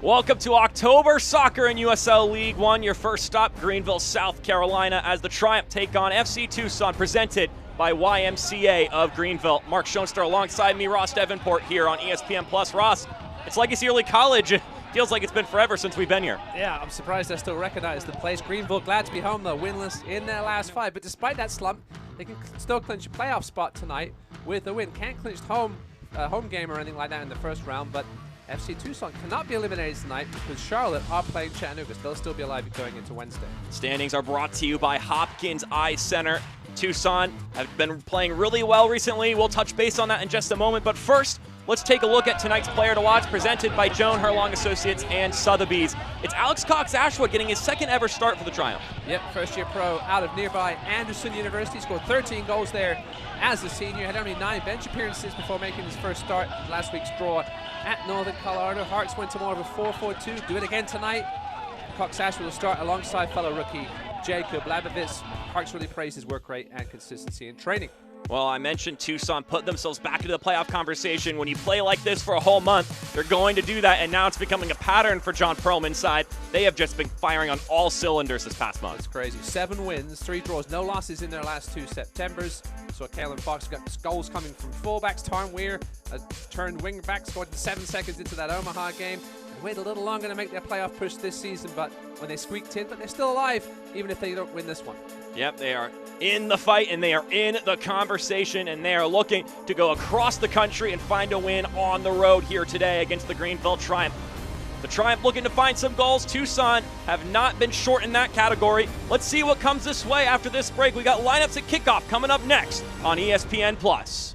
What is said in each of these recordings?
Welcome to October Soccer in USL League One. Your first stop, Greenville, South Carolina, as the Triumph take on FC Tucson, presented by YMCA of Greenville. Mark Schoenster alongside me, Ross Davenport, here on ESPN Plus. Ross, it's Legacy Early College. It feels like it's been forever since we've been here. Yeah, I'm surprised I still recognize the place. Greenville glad to be home, though, winless in their last 5. But despite that slump, they can still clinch a playoff spot tonight with a win. Can't clinch home game or anything like that in the first round, but FC Tucson cannot be eliminated tonight because Charlotte are playing Chattanooga. They'll still be alive going into Wednesday. Standings are brought to you by Hopkins Eye Center. Tucson have been playing really well recently. We'll touch base on that in just a moment. But first, let's take a look at tonight's player to watch, presented by Joan Herlong Associates and Sotheby's. It's Alex Cox-Ashwood getting his second ever start for the Triumph. Yep, first-year pro out of nearby Anderson University. Scored 13 goals there as a senior. Had only 9 bench appearances before making his first start in last week's draw at Northern Colorado. Hearts went to more of a 4-4-2. Do it again tonight. Cox-Ashwood will start alongside fellow rookie Jacob Labovitz. Hearts really praised his work rate and consistency in training. Well, I mentioned Tucson put themselves back into the playoff conversation. When you play like this for a whole month, they're going to do that, and now it's becoming a pattern for John Perlman's side. They have just been firing on all cylinders this past month. It's crazy. 7 wins, 3 draws, no losses in their last 2 Septembers. So Kalen Fox got goals coming from fullbacks. Tarn Weir turned wing back, scored 7 seconds into that Omaha game. They waited a little longer to make their playoff push this season, but when they squeaked in, but they're still alive, even if they don't win this one. Yep, they are in the fight, and they are in the conversation, and they are looking to go across the country and find a win on the road here today against the Greenville Triumph. The Triumph looking to find some goals. Tucson have not been short in that category. Let's see what comes this way after this break. We got lineups at kickoff coming up next on ESPN Plus.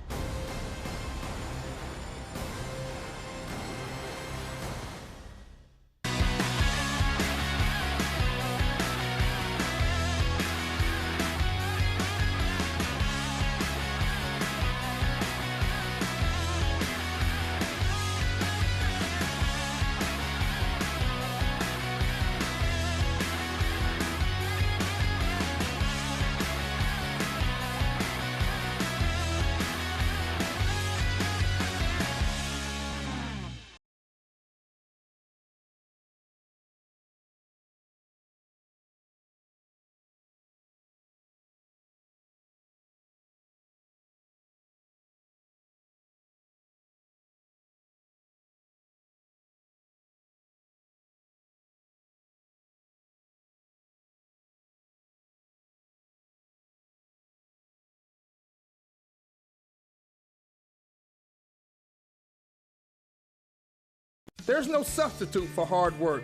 There's no substitute for hard work.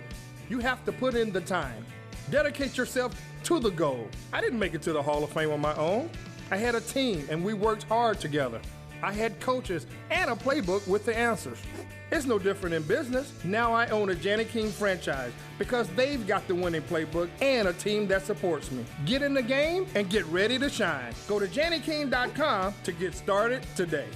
You have to put in the time. Dedicate yourself to the goal. I didn't make it to the Hall of Fame on my own. I had a team and we worked hard together. I had coaches and a playbook with the answers. It's no different in business. Now I own a Janny King franchise because they've got the winning playbook and a team that supports me. Get in the game and get ready to shine. Go to JannyKing.com to get started today.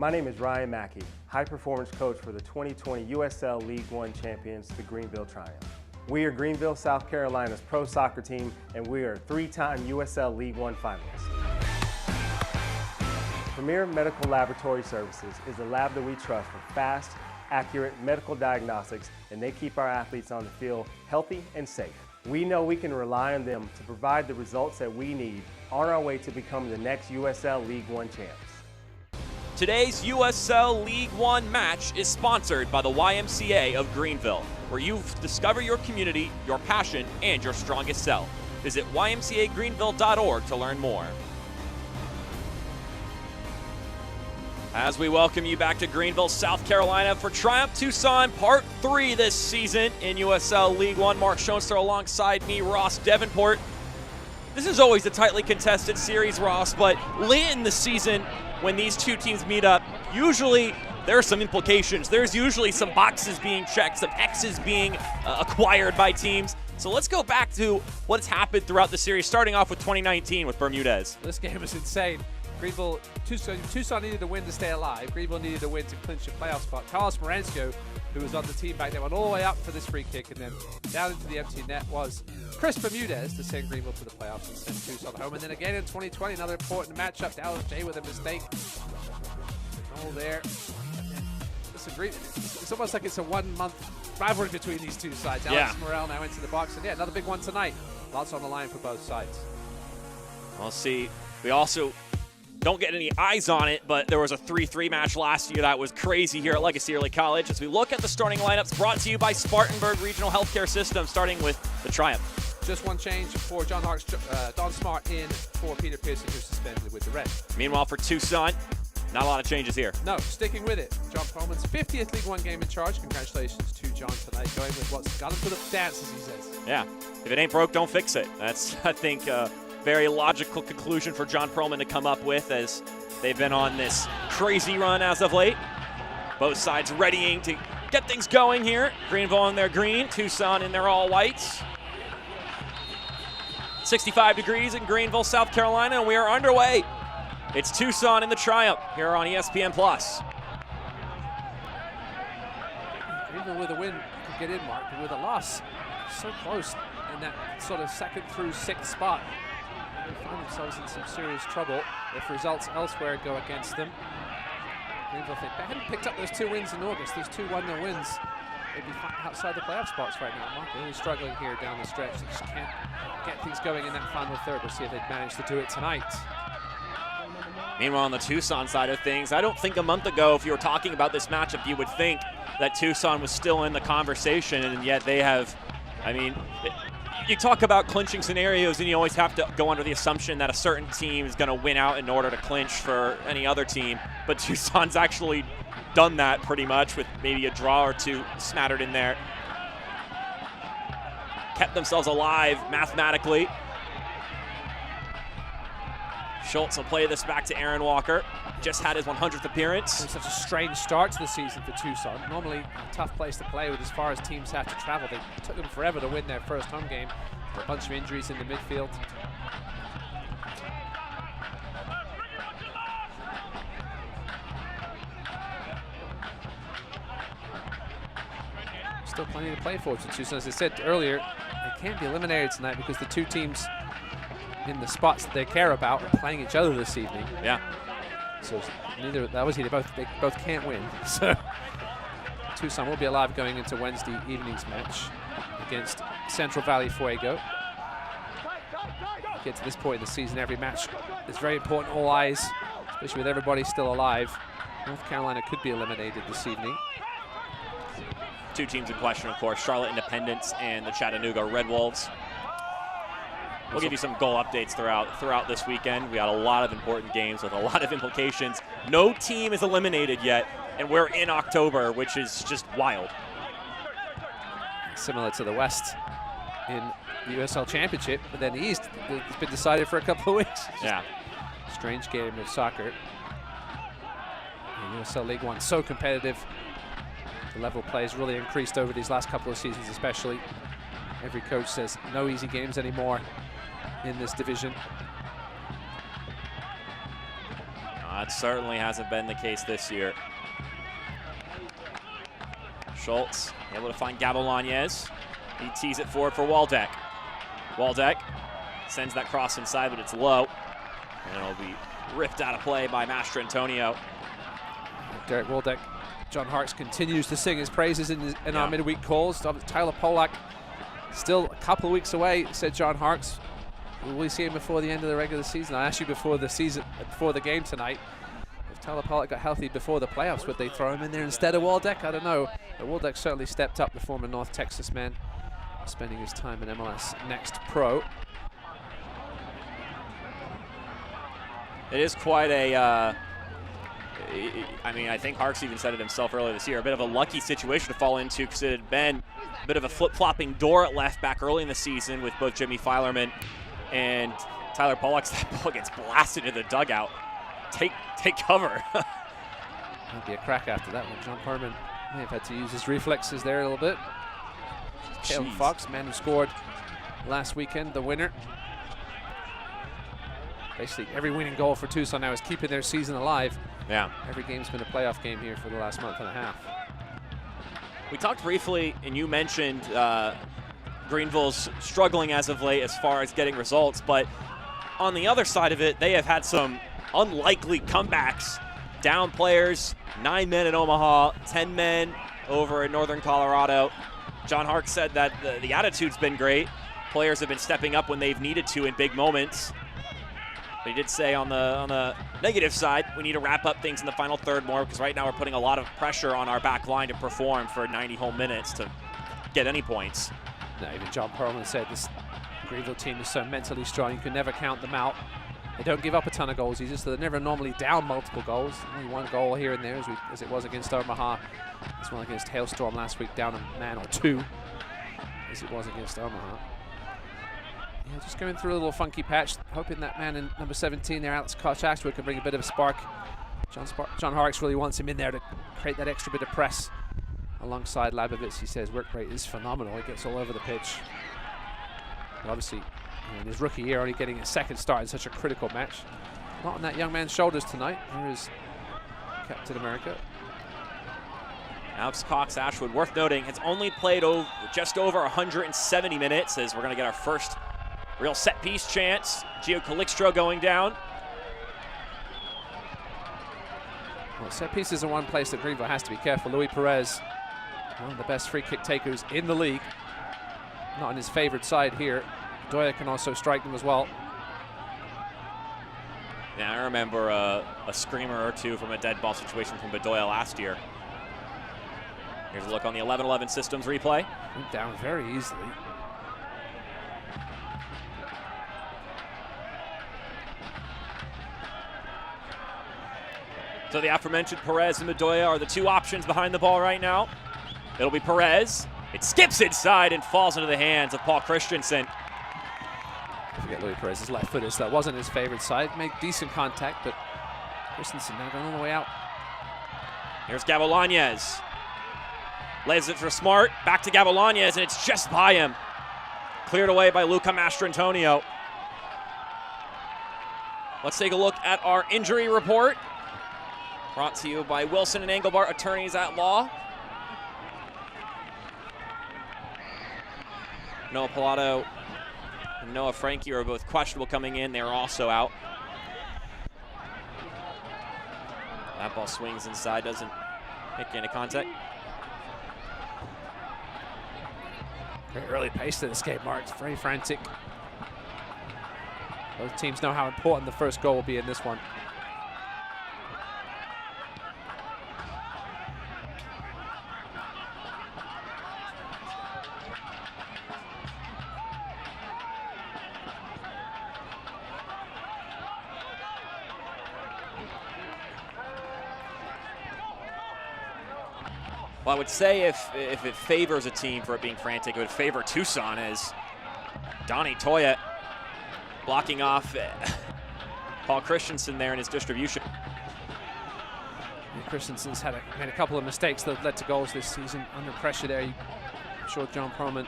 My name is Ryan Mackey, high performance coach for the 2020 USL League One champions, the Greenville Triumph. We are Greenville, South Carolina's pro soccer team, and we are 3-time USL League One finalists. Premier Medical Laboratory Services is a lab that we trust for fast, accurate medical diagnostics, and they keep our athletes on the field healthy and safe. We know we can rely on them to provide the results that we need on our way to becoming the next USL League One champs. Today's USL League One match is sponsored by the YMCA of Greenville, where you discover your community, your passion, and your strongest self. Visit ymcagreenville.org to learn more. As we welcome you back to Greenville, South Carolina for Triumph Tucson Part 3 this season in USL League One. Mark Schoenster alongside me, Ross Davenport. This is always a tightly contested series, Ross, but late in the season, when these two teams meet up, usually there are some implications. There's usually some boxes being checked, some X's being acquired by teams. So let's go back to what's happened throughout the series, starting off with 2019 with Bermudez. This game was insane. Tucson needed to win to stay alive. Greenville needed to win to clinch a playoff spot. Carlos Morensko, who was on the team back then, went all the way up for this free kick, and then down into the empty net was Chris Bermudez to send Greenville to the playoffs and send Tucson home. And then again in 2020, another important matchup. Dallas J with a mistake. All there. It's almost like it's a 1 month rivalry between these two sides. Alex Morel now into the box, and yeah, another big one tonight. Lots on the line for both sides. We'll see. We also don't get any eyes on it, but there was a 3-3 match last year that was crazy here at Legacy Early College. As we look at the starting lineups brought to you by Spartanburg Regional Healthcare System, starting with the Triumph. Just one change for John Hart's, Don Smart in for Peter Pearson, who's suspended with the red. Meanwhile, for Tucson, not a lot of changes here. No, sticking with it. John Perlman's 50th League One game in charge. Congratulations to John tonight, going with what's got him to the dance, as he says. Yeah, if it ain't broke, don't fix it. That's, I think, a very logical conclusion for John Perlman to come up with, as they've been on this crazy run as of late. Both sides readying to get things going here. Greenville in their green, Tucson in their all whites. 65 degrees in Greenville, South Carolina, and we are underway. It's Tucson in the Triumph here on ESPN+. Even with a win, could get in, Mark, but with a loss, so close in that sort of 2nd through 6th spot. They find themselves in some serious trouble if results elsewhere go against them. Greenville think they hadn't picked up those 2 wins in August, those 2 1-0 wins. They'd be outside the playoff spots right now, Mark. They're really struggling here down the stretch. They just can't get things going in that final third. We'll see if they've managed to do it tonight. Meanwhile, on the Tucson side of things, I don't think a month ago, if you were talking about this matchup, you would think that Tucson was still in the conversation, and yet they have, I mean, you talk about clinching scenarios, and you always have to go under the assumption that a certain team is going to win out in order to clinch for any other team, but Tucson's actually done that pretty much with maybe a draw or 2 smattered in there. Kept themselves alive mathematically. Schultz will play this back to Aaron Walker. Just had his 100th appearance. It's such a strange start to the season for Tucson. Normally a tough place to play with as far as teams have to travel. They took them forever to win their first home game. A bunch of injuries in the midfield. Still plenty to play for Tucson. As I said earlier, they can't be eliminated tonight because the 2 teams in the spots that they care about are playing each other this evening. Yeah. So obviously they both can't win. So Tucson will be alive going into Wednesday evening's match against Central Valley Fuego. Get to this point in the season, every match is very important. All eyes, especially with everybody still alive. North Carolina could be eliminated this evening. 2 teams in question, of course, Charlotte Independence and the Chattanooga Red Wolves. We'll give you some goal updates throughout this weekend. We got a lot of important games with a lot of implications. No team is eliminated yet, and we're in October, which is just wild. Similar to the West in the USL Championship, but then the East, it's been decided for a couple of weeks. Yeah. Strange game of soccer. The USL League One, so competitive. The level of play has really increased over these last couple of seasons, especially. Every coach says no easy games anymore in this division. That certainly hasn't been the case this year. Schultz able to find Gabo Lañez. He tees it forward for Waldeck. Waldeck sends that cross inside, but it's low. And it'll be ripped out of play by Master Antonio. Derek Waldeck, John Hartz continues to sing his praises in our midweek calls. Tyler Polak, still a couple of weeks away, said John Hartz. Will we see him before the end of the regular season? I asked you before the game tonight, if Tyler Polak got healthy before the playoffs, would they throw him in there instead of Waldeck? I don't know. But Waldeck certainly stepped up, the former North Texas man, spending his time in MLS Next Pro. It is quite a, I mean, I think Harks even said it himself earlier this year, a bit of a lucky situation to fall into, because it had been a bit of a flip-flopping door at left back early in the season with both Jimmy Filerman and Tyler Pollock. That ball gets blasted into the dugout. Take cover. Might be a crack after that one. John Perlman may have had to use his reflexes there a little bit. Kalen Fox, man who scored last weekend, the winner. Basically, every winning goal for Tucson now is keeping their season alive. Yeah. Every game's been a playoff game here for the last month and a half. We talked briefly, and you mentioned Greenville's struggling as of late as far as getting results, but on the other side of it, they have had some unlikely comebacks down players, 9 men in Omaha, 10 men over in Northern Colorado. John Hark said that the attitude's been great. Players have been stepping up when they've needed to in big moments. But he did say on the negative side, we need to wrap up things in the final third more, because right now we're putting a lot of pressure on our back line to perform for 90 whole minutes to get any points. No, even John Perlman said this Greenville team is so mentally strong, you can never count them out. They don't give up a ton of goals either, so they're never normally down multiple goals. Only one goal here and there, as it was against Omaha. This one against Hailstorm last week, down a man or two, as it was against Omaha. Yeah, just going through a little funky patch, hoping that man in number 17 there, Alex Koch-Ashwood, can bring a bit of a spark. John Harks really wants him in there to create that extra bit of press alongside Labovitz. He says work rate is phenomenal. He gets all over the pitch. But obviously, in his rookie year, only getting a second start in such a critical match. Not on that young man's shoulders tonight. Here is Captain America. Alex Cox-Ashwood, worth noting, has only played just over 170 minutes, as we're going to get our first real set-piece chance. Gio Calixtro going down. Well, set pieces are one place that Greenville has to be careful. Louis Perez, one of the best free kick takers in the league. Not on his favored side here. Bedoya can also strike them as well. Yeah, I remember a screamer or two from a dead ball situation from Bedoya last year. Here's a look on the 11-11 systems replay. Went down very easily. So the aforementioned Perez and Bedoya are the two options behind the ball right now. It'll be Perez. It skips inside and falls into the hands of Paul Christensen. I forget Louis Perez's left footer, so that wasn't his favorite side. Made decent contact, but Christensen now going all the way out. Here's Gavilanes. Lays it for Smart. Back to Gavilanes, and it's just by him. Cleared away by Luca Mastrantonio. Let's take a look at our injury report. Brought to you by Wilson and Engelbart, attorneys at law. Noah Pilato and Noah Frankie are both questionable coming in. They're also out. That ball swings inside, doesn't make any contact. Very early pace to this game, Mark. It's very frantic. Both teams know how important the first goal will be in this one. Well, I would say if it favors a team for it being frantic, it would favor Tucson, as Donnie Toya blocking off Paul Christensen there in his distribution. And Christensen's made a couple of mistakes that led to goals this season. Under pressure there, I'm sure John Perlman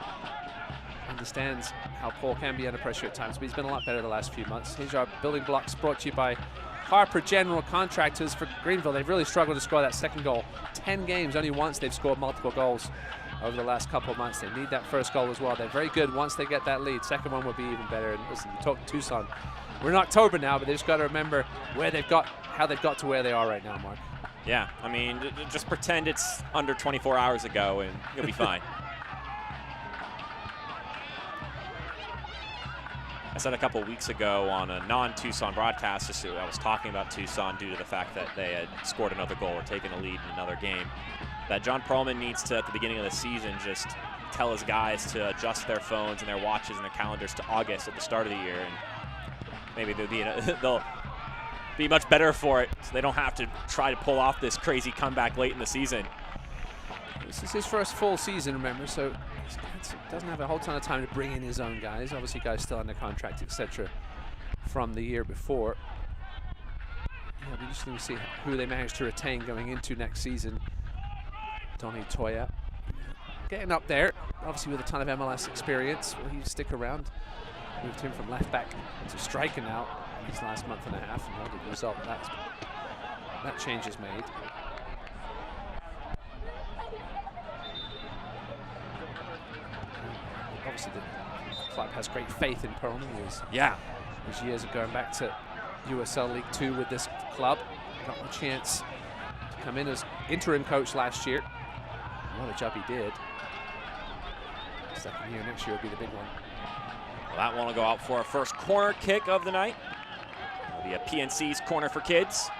understands how Paul can be under pressure at times, but he's been a lot better the last few months. Here's our building blocks brought to you by Harper General Contractors for Greenville. They've really struggled to score that second goal. 10 games, only once they've scored multiple goals over the last couple of months. They need that first goal as well. They're very good once they get that lead. Second one will be even better. And listen, you talk to Tucson. We're in October now, but they've just got to remember how they've got to where they are right now, Mark. Yeah, I mean, just pretend it's under 24 hours ago and you'll be fine. I said a couple weeks ago on a non-Tucson broadcast, just I was talking about Tucson due to the fact that they had scored another goal or taken a lead in another game, that John Perlman needs to, at the beginning of the season, just tell his guys to adjust their phones and their watches and their calendars to August at the start of the year, and maybe they'll be much better for it, so they don't have to try to pull off this crazy comeback late in the season. This is his first full season, remember, so he doesn't have a whole ton of time to bring in his own guys. Obviously, guys still under contract, etc., from the year before. Yeah, it'll be interesting to see who they manage to retain going into next season. Donnie Toya getting up there, obviously with a ton of MLS experience. Will he stick around? Moved him from left back to striker now in his last month and a half, and what did the result that change is made. Obviously, the club has great faith in Perlman. His years of going back to USL League 2 with this club. got a chance to come in as interim coach last year. What a job he did. Second year next year will be the big one. Well, that one will go out for our first corner kick of the night. It'll be a PNC's corner for kids.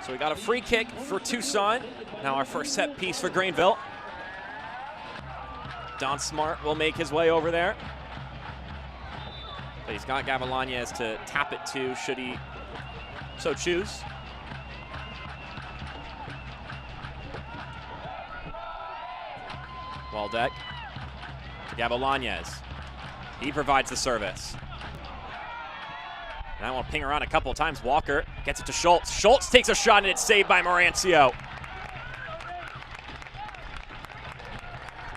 So we got a free kick for Tucson. Now our first set piece for Greenville. Don Smart will make his way over there. But he's got Gavilanes to tap it to, should he so choose. Waldeck to Gavilanes. He provides the service. And I want to ping around a couple of times. Walker gets it to Schultz. Schultz takes a shot and it's saved by Morancio.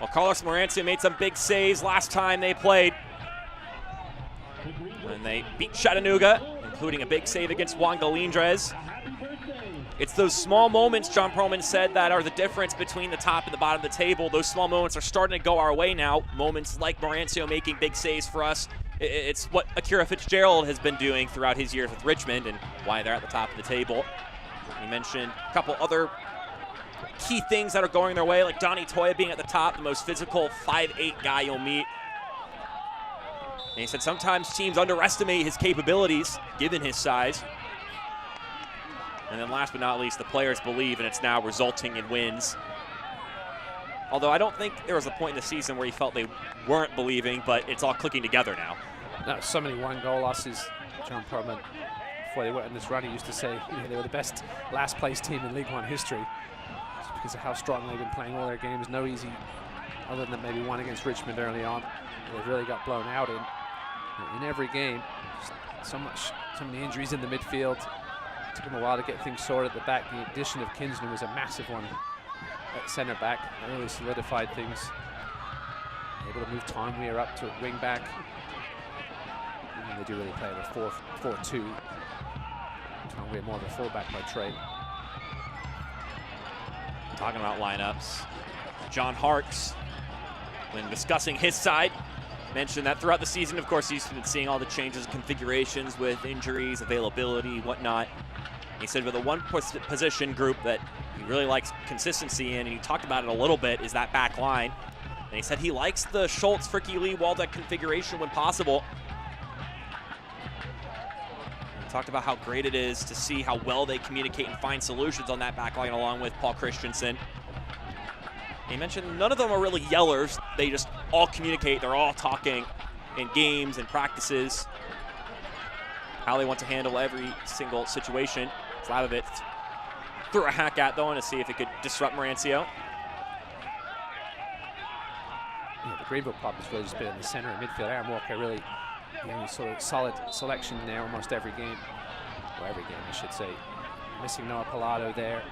Well, Carlos Morancio made some big saves last time they played. And they beat Chattanooga, including a big save against Juan Galindres. It's those small moments, John Perlman said, that are the difference between the top and the bottom of the table. Those small moments are starting to go our way now. Moments like Morancio making big saves for us. It's what Akira Fitzgerald has been doing throughout his years with Richmond and why they're at the top of the table. He mentioned a couple other key things that are going their way, like Donnie Toya being at the top, the most physical 5'8" guy you'll meet. And he said sometimes teams underestimate his capabilities, given his size. And then last but not least, the players believe, and it's now resulting in wins. Although I don't think there was a point in the season where he felt they weren't believing, but it's all clicking together now. No, so many one-goal losses. John Perlman, before they went on this run, he used to say they were the best last-place team in League One history. It's because of how strong they've been playing all their games. No easy, other than maybe one against Richmond early on. They really got blown out in every game. So many injuries in the midfield. It took them a while to get things sorted at the back. The addition of Kinsner was a massive one at centre back. That really solidified things. Able to move Tonweir up to a wing back. And they do really play the 4-4-2. Tonweir more of a fullback by trade. Talking about lineups, John Harkes, when discussing his side, mentioned that throughout the season, of course, he's been seeing all the changes and configurations with injuries, availability, whatnot. He said with a one-position group that he really likes consistency in, and he talked about it a little bit, is that back line. And he said he likes the Schultz, Fricky Lee, Waldeck configuration when possible. He talked about how great it is to see how well they communicate and find solutions on that back line along with Paul Christensen. He mentioned none of them are really yellers. They just all communicate. They're all talking in games and practices. How they want to handle every single situation. Slavovitz threw a hack at though to see if it could disrupt Morancio. Yeah, the Greenville pop has really just been in the center of midfield. Aaron Walker really sort of solid selection there almost every game. Well, every game, I should say. Missing Noah Pilato there.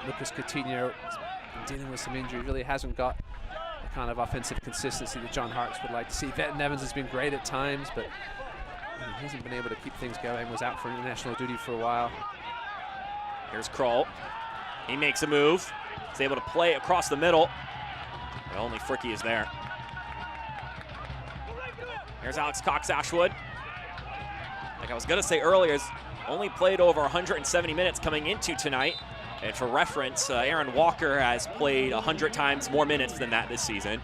Lucas Coutinho dealing with some injury, really hasn't got the kind of offensive consistency that John Harkes would like to see. Vetton Evans has been great at times, but he hasn't been able to keep things going. Was out for international duty for a while. Here's Kroll. He makes a move. He's able to play across the middle. But only Fricky is there. Here's Alex Cox-Ashwood. Like I was going to say earlier, he's only played over 170 minutes coming into tonight. And for reference, Aaron Walker has played 100 times more minutes than that this season.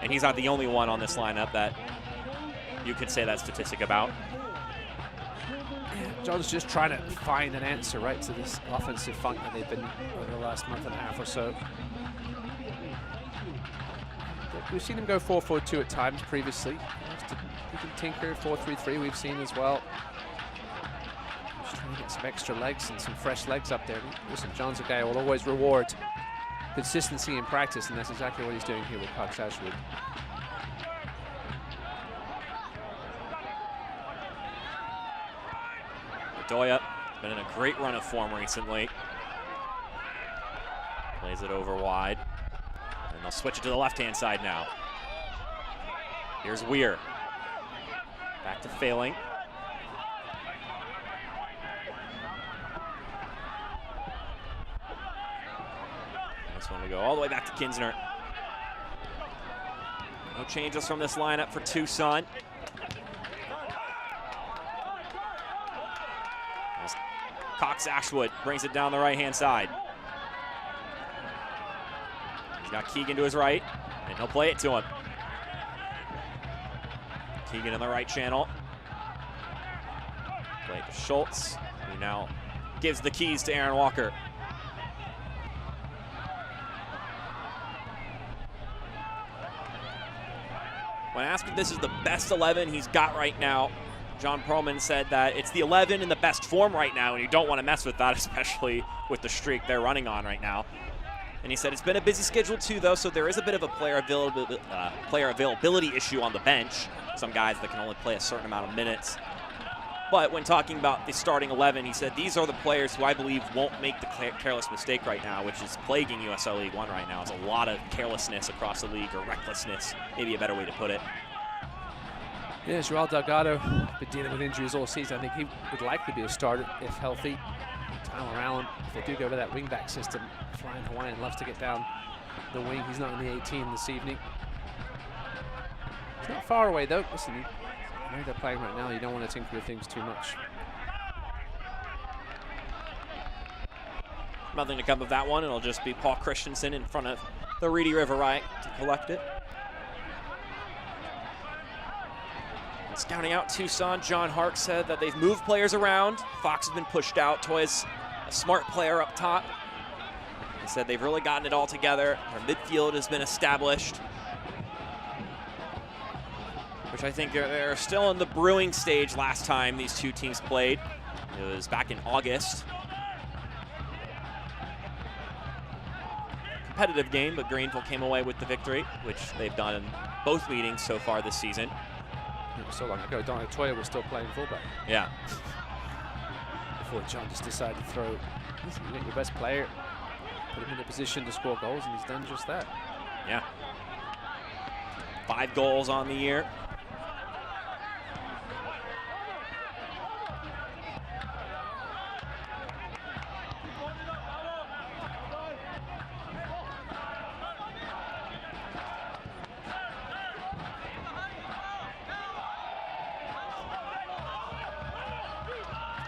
And he's not the only one on this lineup that you could say that statistic about. Yeah, John's just trying to find an answer, right, to this offensive funk that they've been over the last month and a half or so. We've seen him go 4-4-2 at times previously. He can tinker 4-3-3 we've seen as well. Just trying to get some extra legs and some fresh legs up there. Listen, John's a guy who will always reward consistency in practice, and that's exactly what he's doing here with Cox-Ashwood. Bedoya has been in a great run of form recently. Plays it over wide. And they'll switch it to the left-hand side now. Here's Weir. Back to Failing. This one we go all the way back to Kinsner. No changes from this lineup for Tucson. Cox Ashwood brings it down the right-hand side. He's got Keegan to his right, and he'll play it to him. Keegan in the right channel. Play it to Schultz, who now gives the keys to Aaron Walker. When asked if this is the best 11 he's got right now, John Perlman said that it's the 11 in the best form right now, and you don't want to mess with that, especially with the streak they're running on right now. And he said it's been a busy schedule too, though, so there is a bit of a player availability issue on the bench. Some guys that can only play a certain amount of minutes. But when talking about the starting 11, he said these are the players who I believe won't make the careless mistake right now, which is plaguing USL League One right now. It's a lot of carelessness across the league, or recklessness, maybe a better way to put it. Yeah, Joel Delgado been dealing with injuries all season. I think he would likely be a starter if healthy. Tyler Allen, if they do go with that wingback system, Flying Hawaiian loves to get down the wing. He's not in the 18 this evening. It's not far away though. Listen, the way they're playing right now, you don't want to tinker with things too much. Nothing to come of that one. It'll just be Paul Christensen in front of the Reedy River right to collect it. Scouting out Tucson, John Hart said that they've moved players around. Fox has been pushed out. Toya's a smart player up top. He said they've really gotten it all together. Their midfield has been established, which I think they're still in the brewing stage last time these two teams played. It was back in August. Competitive game, but Greenville came away with the victory, which they've done in both meetings so far this season. It was so long ago, Donald Toya was still playing fullback. Yeah. Before John just decided to throw, listen, you get your best player, put him in a position to score goals, and he's done just that. Yeah. 5 goals on the year.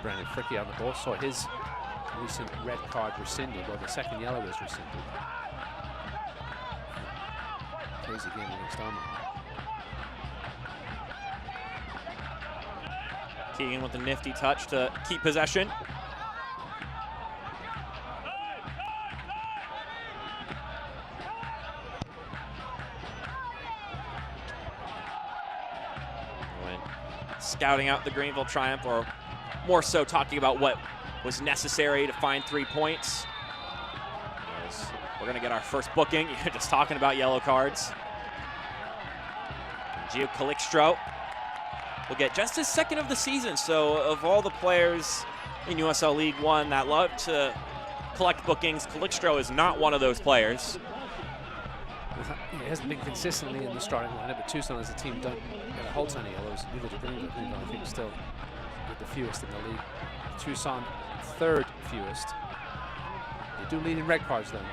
Brandon Fricky on the ball, saw his recent red card rescinded, well, the second yellow was rescinded. Crazy game against Army. Keegan with a nifty touch to keep possession. When scouting out the Greenville Triumph, or more so talking about what was necessary to find 3 points. We're going to get our first booking. You're just talking about yellow cards. Gio Calixtro will get just his second of the season. So of all the players in USL League One that love to collect bookings, Calixtro is not one of those players. He hasn't been consistently in the starting lineup, but Tucson as a team don't get a whole ton of yellows. Neither do Greenville. Greenville, I think, still with the fewest in the league. Tucson, 3rd fewest. They do lead in red cards, though.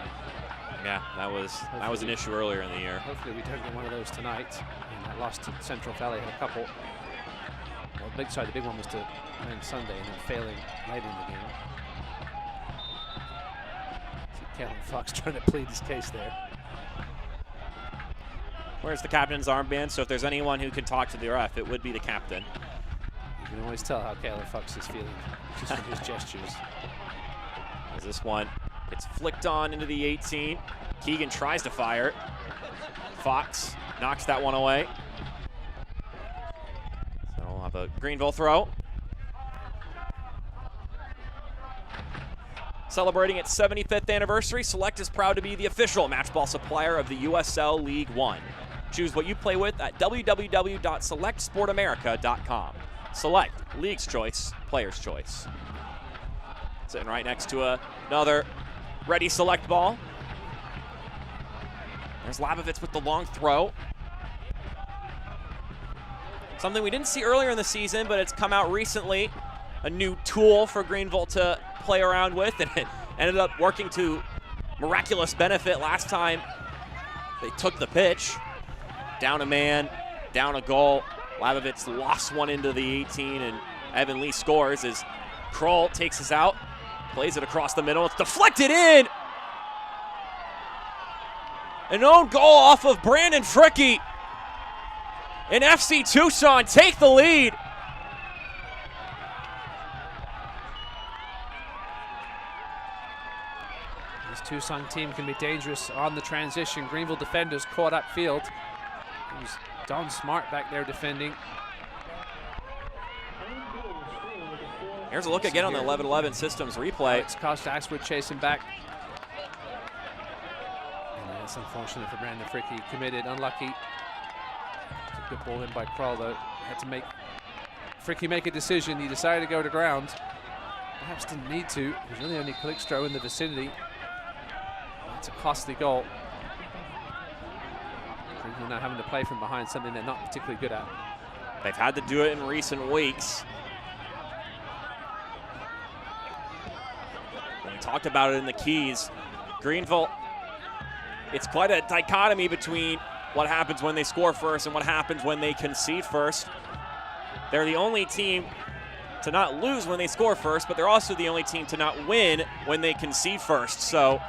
Yeah, that was an issue earlier in the year. Hopefully we don't get one of those tonight. And that loss to Central Valley had a couple. Well, the big one was to win Sunday and then failing late in the game. See Kalen Fox trying to plead his case there. Where's the captain's armband? So if there's anyone who can talk to the ref, it would be the captain. You can always tell how Kalen Fox is feeling just from his gestures. As this one gets flicked on into the 18. Keegan tries to fire. Fox knocks that one away. So we'll have a Greenville throw. Celebrating its 75th anniversary, Select is proud to be the official match ball supplier of the USL League One. Choose what you play with at www.selectsportamerica.com. Select, League's choice, player's choice. Sitting right next to another ready Select ball. There's Labovitz with the long throw. Something we didn't see earlier in the season, but it's come out recently. A new tool for Greenville to play around with, and it ended up working to miraculous benefit last time they took the pitch. Down a man, down a goal. Labovitz lost one into the 18, and Evan Lee scores as Kroll takes us out, plays it across the middle. It's deflected in. An own goal off of Brandon Fricky. And FC Tucson take the lead. This Tucson team can be dangerous on the transition. Greenville defenders caught upfield. It was Don Smart back there defending. Here's a look again on the 11-11 systems replay. It's Costa-Axwood chasing back. And it's unfortunate for Brandon Fricky. Committed, unlucky. It's a good ball in by Kroll, though. Had to make Fricky make a decision. He decided to go to ground. Perhaps didn't need to. There's really only Calixto in the vicinity. It's a costly goal. Greenville now having to play from behind, something they're not particularly good at. They've had to do it in recent weeks. We talked about it in the keys. Greenville, it's quite a dichotomy between what happens when they score first and what happens when they concede first. They're the only team to not lose when they score first, but they're also the only team to not win when they concede first. So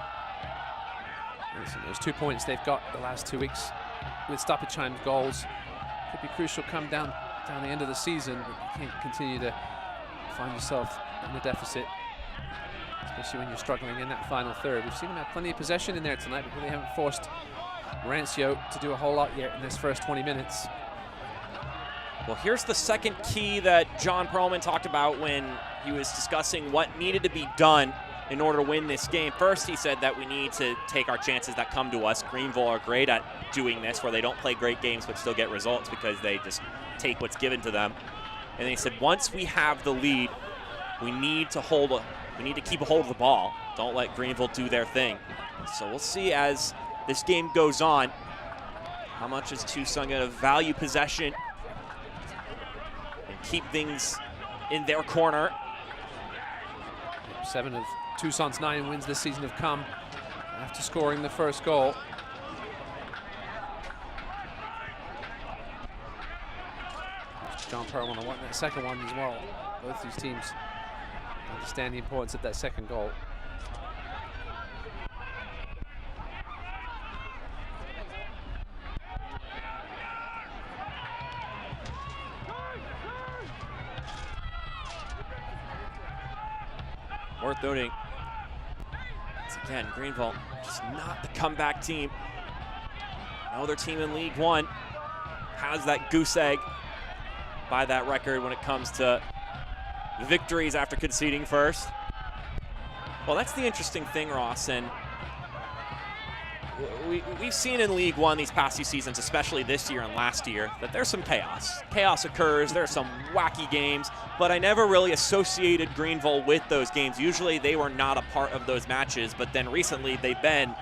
those 2 points they've got the last 2 weeks with stoppage time goals could be crucial come down the end of the season, but you can't continue to find yourself in a deficit, especially when you're struggling in that final third. We've seen them have plenty of possession in there tonight, but really haven't forced Rancio to do a whole lot yet in this first 20 minutes. Well, here's the second key that John Perlman talked about when he was discussing what needed to be done in order to win this game. First, he said that we need to take our chances that come to us. Greenville are great at doing this, where they don't play great games but still get results because they just take what's given to them. And then he said, once we have the lead, we need to keep a hold of the ball. Don't let Greenville do their thing. So we'll see as this game goes on, how much is Tucson going to value possession and keep things in their corner. 7 of Tucson's 9 wins this season have come after scoring the first goal. John Perlman wanting that second one as well. Both these teams understand the importance of that second goal. Worth noting, once again, Greenville just not the comeback team. No other team in League One has that goose egg by that record when it comes to victories after conceding first. Well, that's the interesting thing, Ross, and we've seen in League One these past 2 seasons, especially this year and last year, that there's some chaos. Chaos occurs, there's some wacky games, but I never really associated Greenville with those games. Usually they were not a part of those matches, but then recently they've been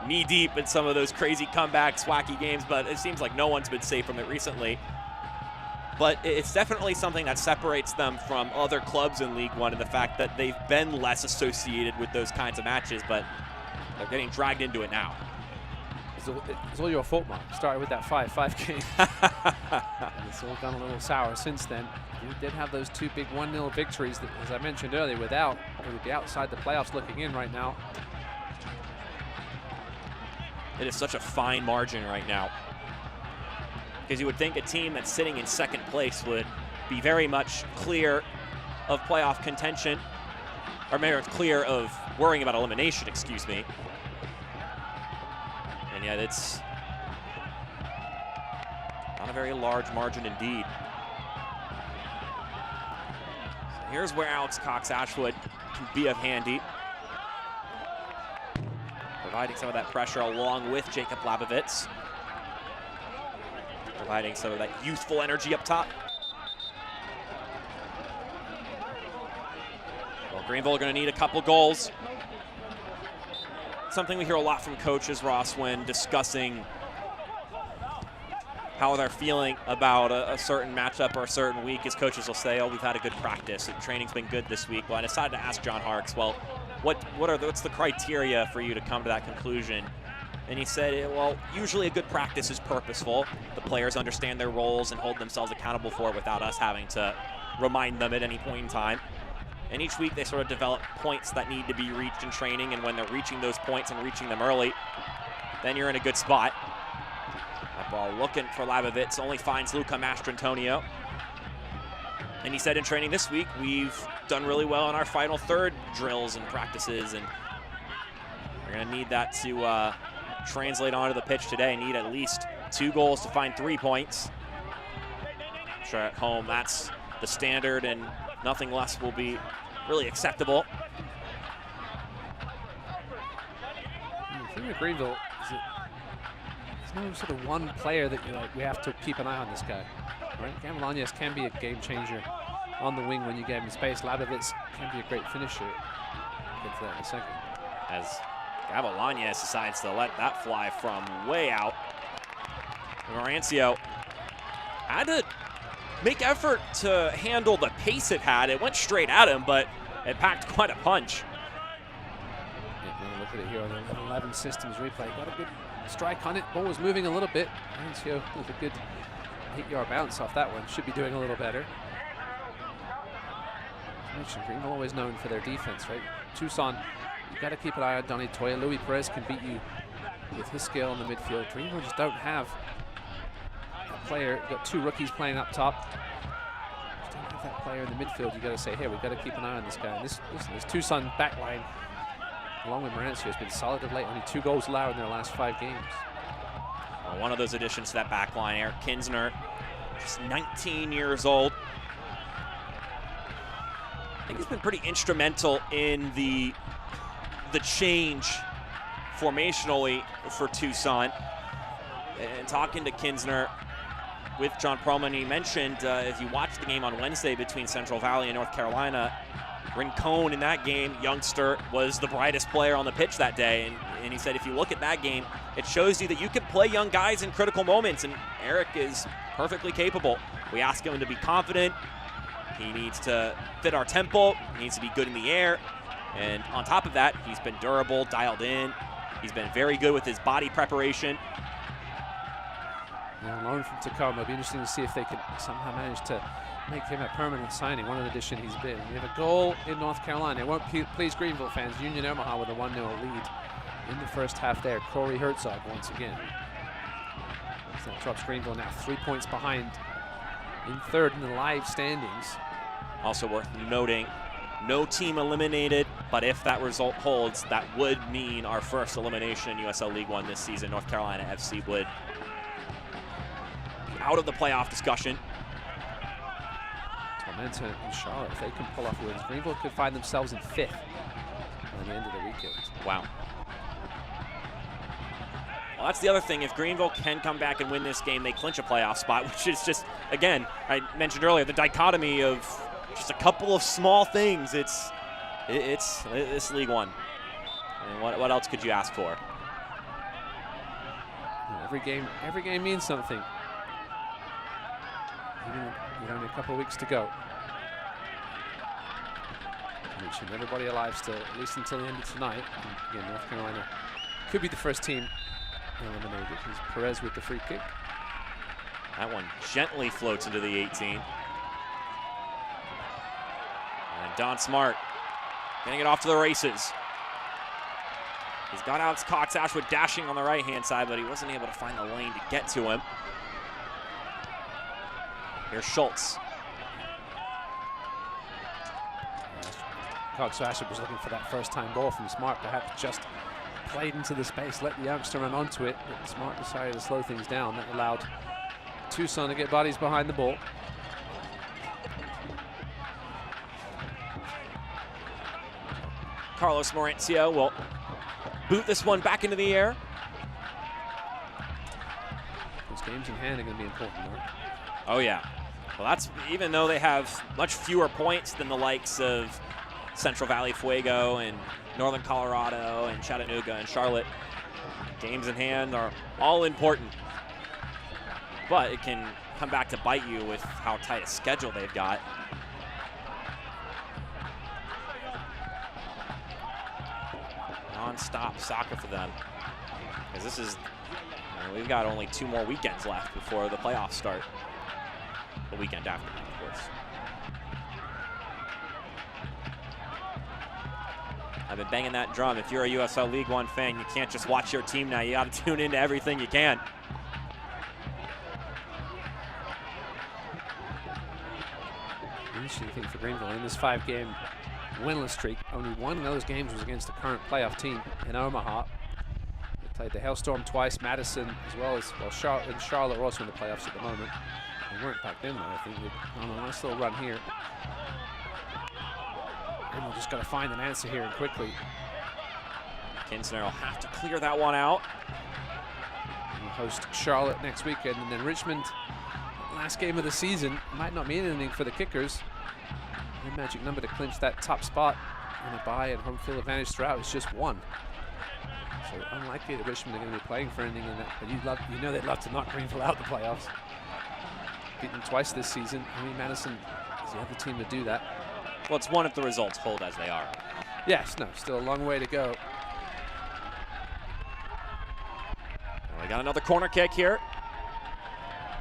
knee-deep in some of those crazy comebacks, wacky games, but it seems like no one's been safe from it recently. But it's definitely something that separates them from other clubs in League One, and the fact that they've been less associated with those kinds of matches, but they're getting dragged into it now. It's all your fault, Mark. Started with that 5-5 game. And it's all gone a little sour since then. You did have those 2 big 1-0 victories that, as I mentioned earlier, without, it would be outside the playoffs looking in right now. It is such a fine margin right now, because you would think a team that's sitting in second place would be very much clear of playoff contention, or maybe clear of worrying about elimination, excuse me. And yet it's not a very large margin indeed. So here's where Alex Cox-Ashwood can be of handy, providing some of that pressure along with Jacob Labovitz, providing some of that youthful energy up top. Well, Greenville are going to need a couple goals. Something we hear a lot from coaches, Ross, when discussing how they're feeling about a certain matchup or a certain week, is coaches will say, oh, we've had a good practice and training's been good this week. Well, I decided to ask John Harks, well, what's the criteria for you to come to that conclusion? And he said, well, usually a good practice is purposeful. The players understand their roles and hold themselves accountable for it without us having to remind them at any point in time. And each week they sort of develop points that need to be reached in training, and when they're reaching those points and reaching them early, then you're in a good spot. That ball looking for Labovitz, only finds Luca Mastrantonio. And he said in training this week, we've done really well in our final third drills and practices, and we're gonna need that to translate onto the pitch today. Need at least 2 goals to find 3 points. I'm sure at home that's the standard, and nothing less will be really acceptable. The thing with Greenville is that there's no sort of one player that you're like, we have to keep an eye on this guy. Right? Gamelanias can be a game changer on the wing when you get him in space. Labovitz can be a great finisher. Get to that in a second. As Gamelanias decides to let that fly from way out. Marancio had to make effort to handle the pace it had. It went straight at him, but it packed quite a punch. Yeah, look at it here on the 11 systems replay. Got a good strike on it. Ball was moving a little bit. Marancio with a good 8-yard bounce off that one. Should be doing a little better. As mentioned, Greenville always known for their defense, right? Tucson, you've got to keep an eye on Donny Toya. Louis Perez can beat you with his skill in the midfield. Greenville just don't have a player. You've got 2 rookies playing up top. Just don't have that player in the midfield. You've got to say, hey, we've got to keep an eye on this guy. And this Tucson backline, along with Marancio, has been solid of late. Only 2 goals allowed in their last 5 games. Well, one of those additions to that back line, Eric Kinsner, just 19 years old. I think he's been pretty instrumental in the change formationally for Tucson. And talking to Kinsner with John Perlman, he mentioned if you watched the game on Wednesday between Central Valley and North Carolina, Rincon in that game, youngster, was the brightest player on the pitch that day. And he said if you look at that game, it shows you that you can play young guys in critical moments, and Eric is perfectly capable. We ask him to be confident. He needs to fit our tempo. He needs to be good in the air. And on top of that, he's been durable, dialed in. He's been very good with his body preparation. Yeah, loan from Tacoma. It'll be interesting to see if they can somehow manage to make him a permanent signing. What an addition he's been. We have a goal in North Carolina. It won't please Greenville fans. Union Omaha with a 1-0 lead in the first half there. Corey Herzog once again. So that drops Greenville now 3 points behind in third in the live standings. Also worth noting, no team eliminated, but if that result holds, that would mean our first elimination in USL League One this season. North Carolina FC would be out of the playoff discussion. Tormenta and Charlotte, if they can pull off wins, Greenville could find themselves in 5th by the end of the weekend. Wow. Well, that's the other thing. If Greenville can come back and win this game, they clinch a playoff spot, which is just, again, I mentioned earlier, the dichotomy of just a couple of small things. It's League One. And what else could you ask for? Every game means something. Even with only a couple of weeks to go. Reaching everybody alive still, at least until the end of tonight. And again, North Carolina could be the first team eliminated. Here's Perez with the free kick. That one gently floats into the 18. And Don Smart getting it off to the races. He's got Alex Cox-Ashwood dashing on the right-hand side, but he wasn't able to find the lane to get to him. Here's Schultz. Cox-Ashwood was looking for that first-time ball from Smart, perhaps just played into the space, let the youngster run onto it, but Smart decided to slow things down. That allowed Tucson to get bodies behind the ball. Carlos Marancio will boot this one back into the air. Those games in hand are going to be important, Mark. Oh, yeah. Well, that's even though they have much fewer points than the likes of Central Valley Fuego and Northern Colorado and Chattanooga and Charlotte. Games in hand are all important. But it can come back to bite you with how tight a schedule they've got. Non-stop soccer for them. Because this is, we've got only 2 more weekends left before the playoffs start. The weekend after, of course. I've been banging that drum. If you're a USL League One fan, you can't just watch your team now. You got to tune into everything you can. Interesting thing for Greenville in this 5-game winless streak, only one of those games was against the current playoff team in Omaha. They played the Hailstorm twice, Madison as well as, well, Charlotte are also in the playoffs at the moment. They weren't back then though, I think. They're on a nice little run here. And we've just got to find an answer here and quickly. Kinsner will have to clear that one out. We'll host Charlotte next weekend, and then Richmond, last game of the season. Might not mean anything for the Kickers. Their magic number to clinch that top spot and a bye and home field advantage throughout is just 1. So unlikely that Richmond are going to be playing for anything in that. But you know they'd love to knock Greenville out the playoffs. Beaten them twice this season. I mean, Madison is the other team to do that. Well, it's one if the results hold as they are. Yes, no, still a long way to go. We got another corner kick here.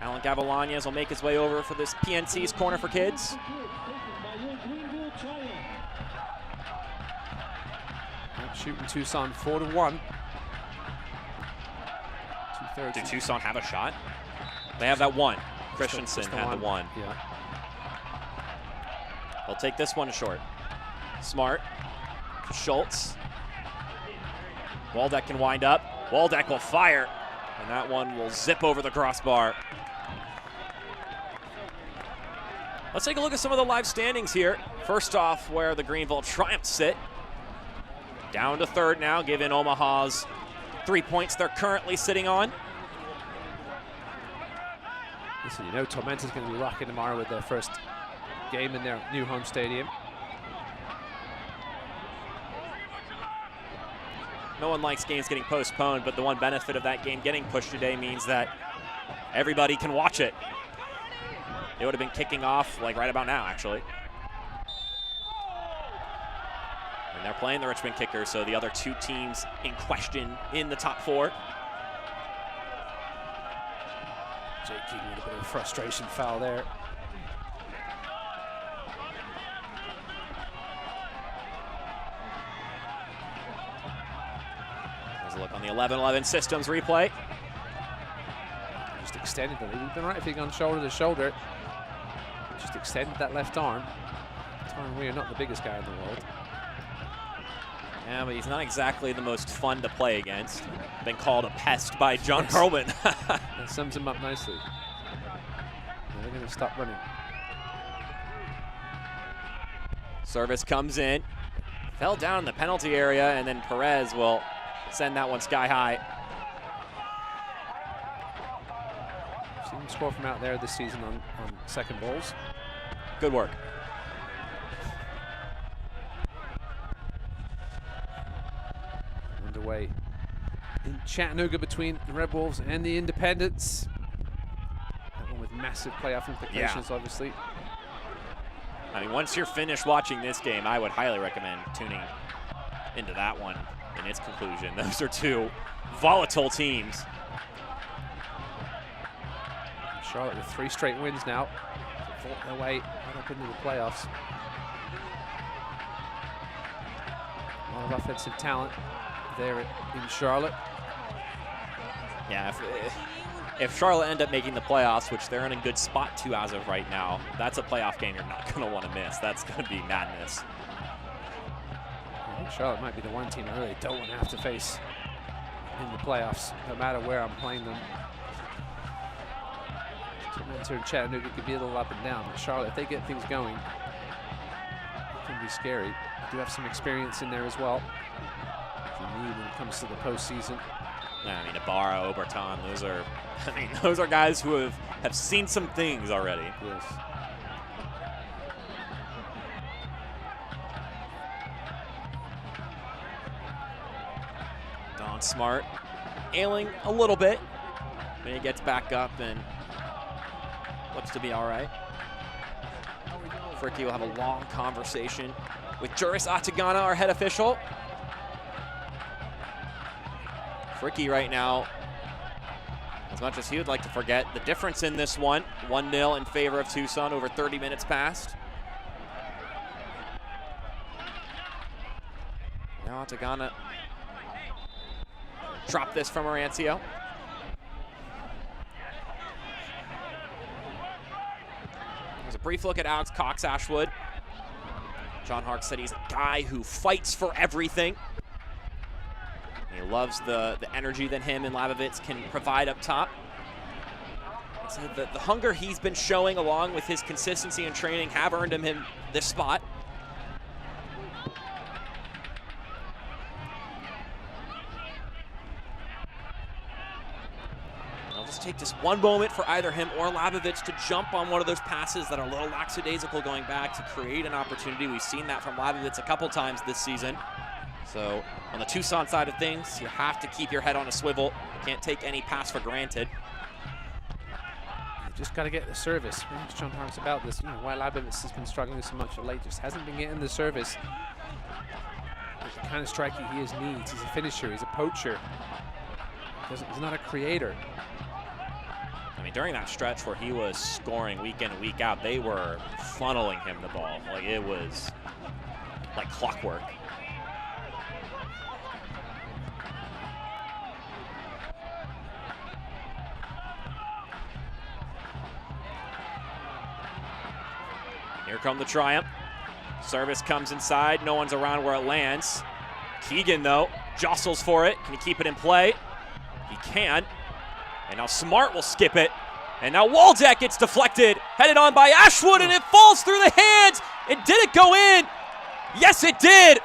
Alan Gavilanes will make his way over for this PNC's corner for kids. Shooting Tucson 4-1. Did Tucson have a shot? They have that one. Christensen had the one. Yeah. They'll take this one short. Smart. Schultz. Waldeck can wind up. Waldeck will fire. And that one will zip over the crossbar. Let's take a look at some of the live standings here. First off, where the Greenville Triumph sit. Down to third now, given Omaha's 3 points they're currently sitting on. Listen, you know Tormenta's going to be rocking tomorrow with their first game in their new home stadium. No one likes games getting postponed, but the one benefit of that game getting pushed today means that everybody can watch it. It would have been kicking off like right about now, actually. And they're playing the Richmond Kickers, so the other 2 teams in question in the top 4. Jake Keegan with a bit of a frustration foul there. There's a look on the 11-11 systems replay. Just extended it. He'd been right if he'd gone shoulder to shoulder. Just extended that left arm. Tyron Weir, not the biggest guy in the world. Yeah, but he's not exactly the most fun to play against. Been called a pest by John Hurlman. That sums him up nicely. They're going to stop running. Service comes in. Fell down in the penalty area, and then Perez will send that one sky high. I've seen him score from out there this season on second balls. Good work. Underway in Chattanooga between the Red Wolves and the Independents. That one with massive playoff implications, obviously. I mean, once you're finished watching this game, I would highly recommend tuning into that one in its conclusion. Those are 2 volatile teams. Charlotte with 3 straight wins now to vault their way right up into the playoffs. A lot of offensive talent there in Charlotte. Yeah, if Charlotte end up making the playoffs, which they're in a good spot to as of right now, that's a playoff game you're not going to want to miss. That's going to be madness. I think Charlotte might be the one team I really don't want to have to face in the playoffs, no matter where I'm playing them. Tormenta and Chattanooga could be a little up and down, but Charlotte, if they get things going, it can be scary. They do have some experience in there as well, if you need when it comes to the postseason. I mean, Ibarra, Oberton, those are guys who have seen some things already. Yes. Don Smart ailing a little bit, but he gets back up and looks to be all right. Fricky will have a long conversation with Juris Atagana, our head official. Fricky right now, as much as he would like to forget the difference in this one, 1-0 in favor of Tucson, over 30 minutes past. Now Tagana. Drop this from Marancio. There's a brief look at Alex Cox-Ashwood. John Hark said he's a guy who fights for everything. He loves the energy that him and Labovitz can provide up top. So the hunger he's been showing along with his consistency in training have earned him this spot. I'll just take this one moment for either him or Labovitz to jump on one of those passes that are a little lackadaisical going back to create an opportunity. We've seen that from Labovitz a couple times this season. So on the Tucson side of things, you have to keep your head on a swivel. You can't take any pass for granted. You've just got to get the service. John Hark's about this. You know, why Labovitz has been struggling so much of late, just hasn't been getting the service. The kind of striker he needs. He's a finisher. He's a poacher. He's not a creator. I mean, during that stretch where he was scoring week in and week out, they were funneling him the ball. Like, it was like clockwork. Here come the Triumph. Service comes inside. No one's around where it lands. Keegan, though, jostles for it. Can he keep it in play? He can. And now Smart will skip it. And now Waldeck gets deflected. Headed on by Ashwood, and it falls through the hands. And did it go in? Yes, it did.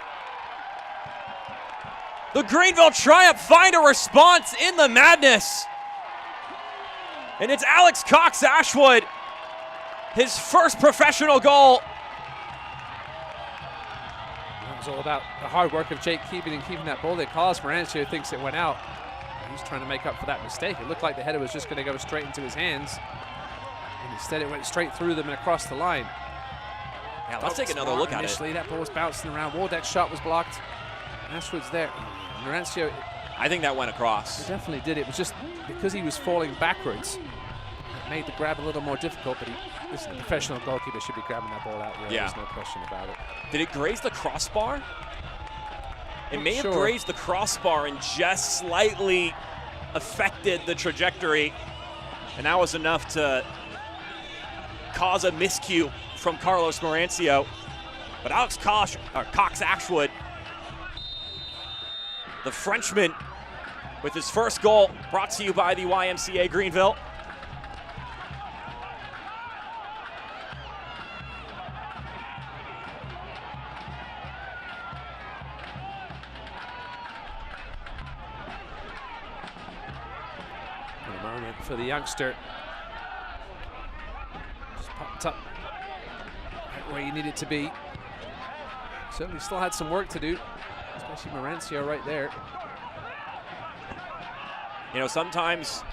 The Greenville Triumph find a response in the madness. And it's Alex Cox-Ashwood. His first professional goal. It was all about the hard work of Jake keeping that ball there. Carlos Marancio thinks it went out. He's trying to make up for that mistake. It looked like the header was just going to go straight into his hands. And instead it went straight through them and across the line. Yeah, let's take another look at it. Initially, that ball was bouncing around. Waldeck's shot was blocked. Ashwood's there. Marancio. I think that went across. He definitely did. It was just because he was falling backwards. It made the grab a little more difficult, but listen, a professional goalkeeper should be grabbing that ball out there. Yeah. There's no question about it. Did it graze the crossbar? It may have Sure. grazed the crossbar and just slightly affected the trajectory. And that was enough to cause a miscue from Carlos Marancio. But Alex Cox-Ashwood, the Frenchman, with his first goal, brought to you by the YMCA Greenville. For the youngster, just popped up right where you need it to be. Certainly still had some work to do, especially Marancio right there. You know, sometimes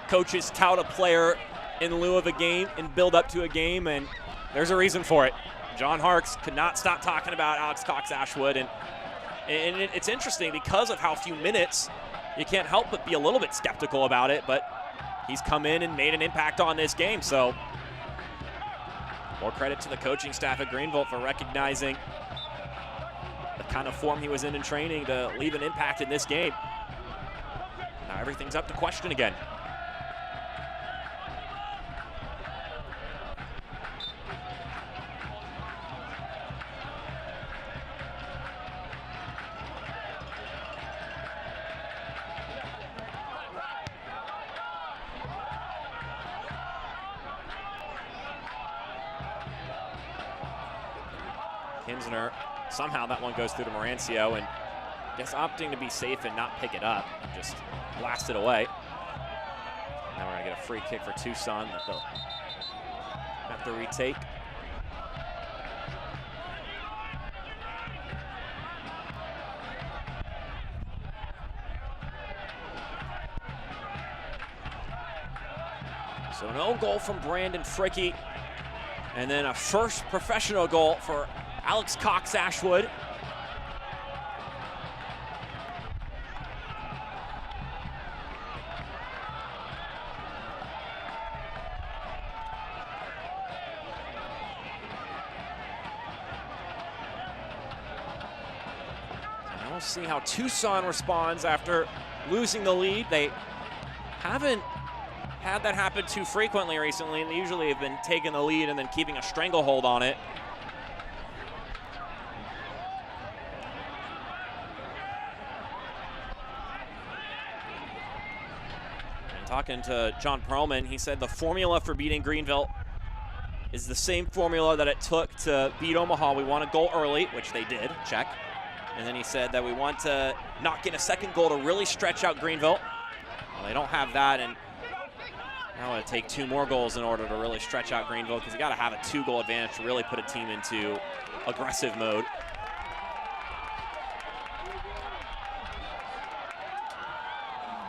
coaches tout a player in lieu of a game and build up to a game, and there's a reason for it. John Harks could not stop talking about Alex Cox-Ashwood, and it's interesting because of how few minutes. You can't help but be a little bit skeptical about it, but he's come in and made an impact on this game. So more credit to the coaching staff at Greenville for recognizing the kind of form he was in training to leave an impact in this game. Now everything's up to question again. Kinsner, somehow that one goes through to Marancio, and I guess opting to be safe and not pick it up and just blast it away. Now we're going to get a free kick for Tucson that they'll have to retake. So an own goal from Brandon Fricke, and then a first professional goal for Alex Cox-Ashwood. We'll see how Tucson responds after losing the lead. They haven't had that happen too frequently recently, and they usually have been taking the lead and then keeping a stranglehold on it. And talking to John Perlman, he said the formula for beating Greenville is the same formula that it took to beat Omaha. We want a goal early, which they did, check. And then he said that we want to not get a second goal to really stretch out Greenville. Well, they don't have that, and now it'll take 2 more goals in order to really stretch out Greenville, because you got to have a 2-goal advantage to really put a team into aggressive mode.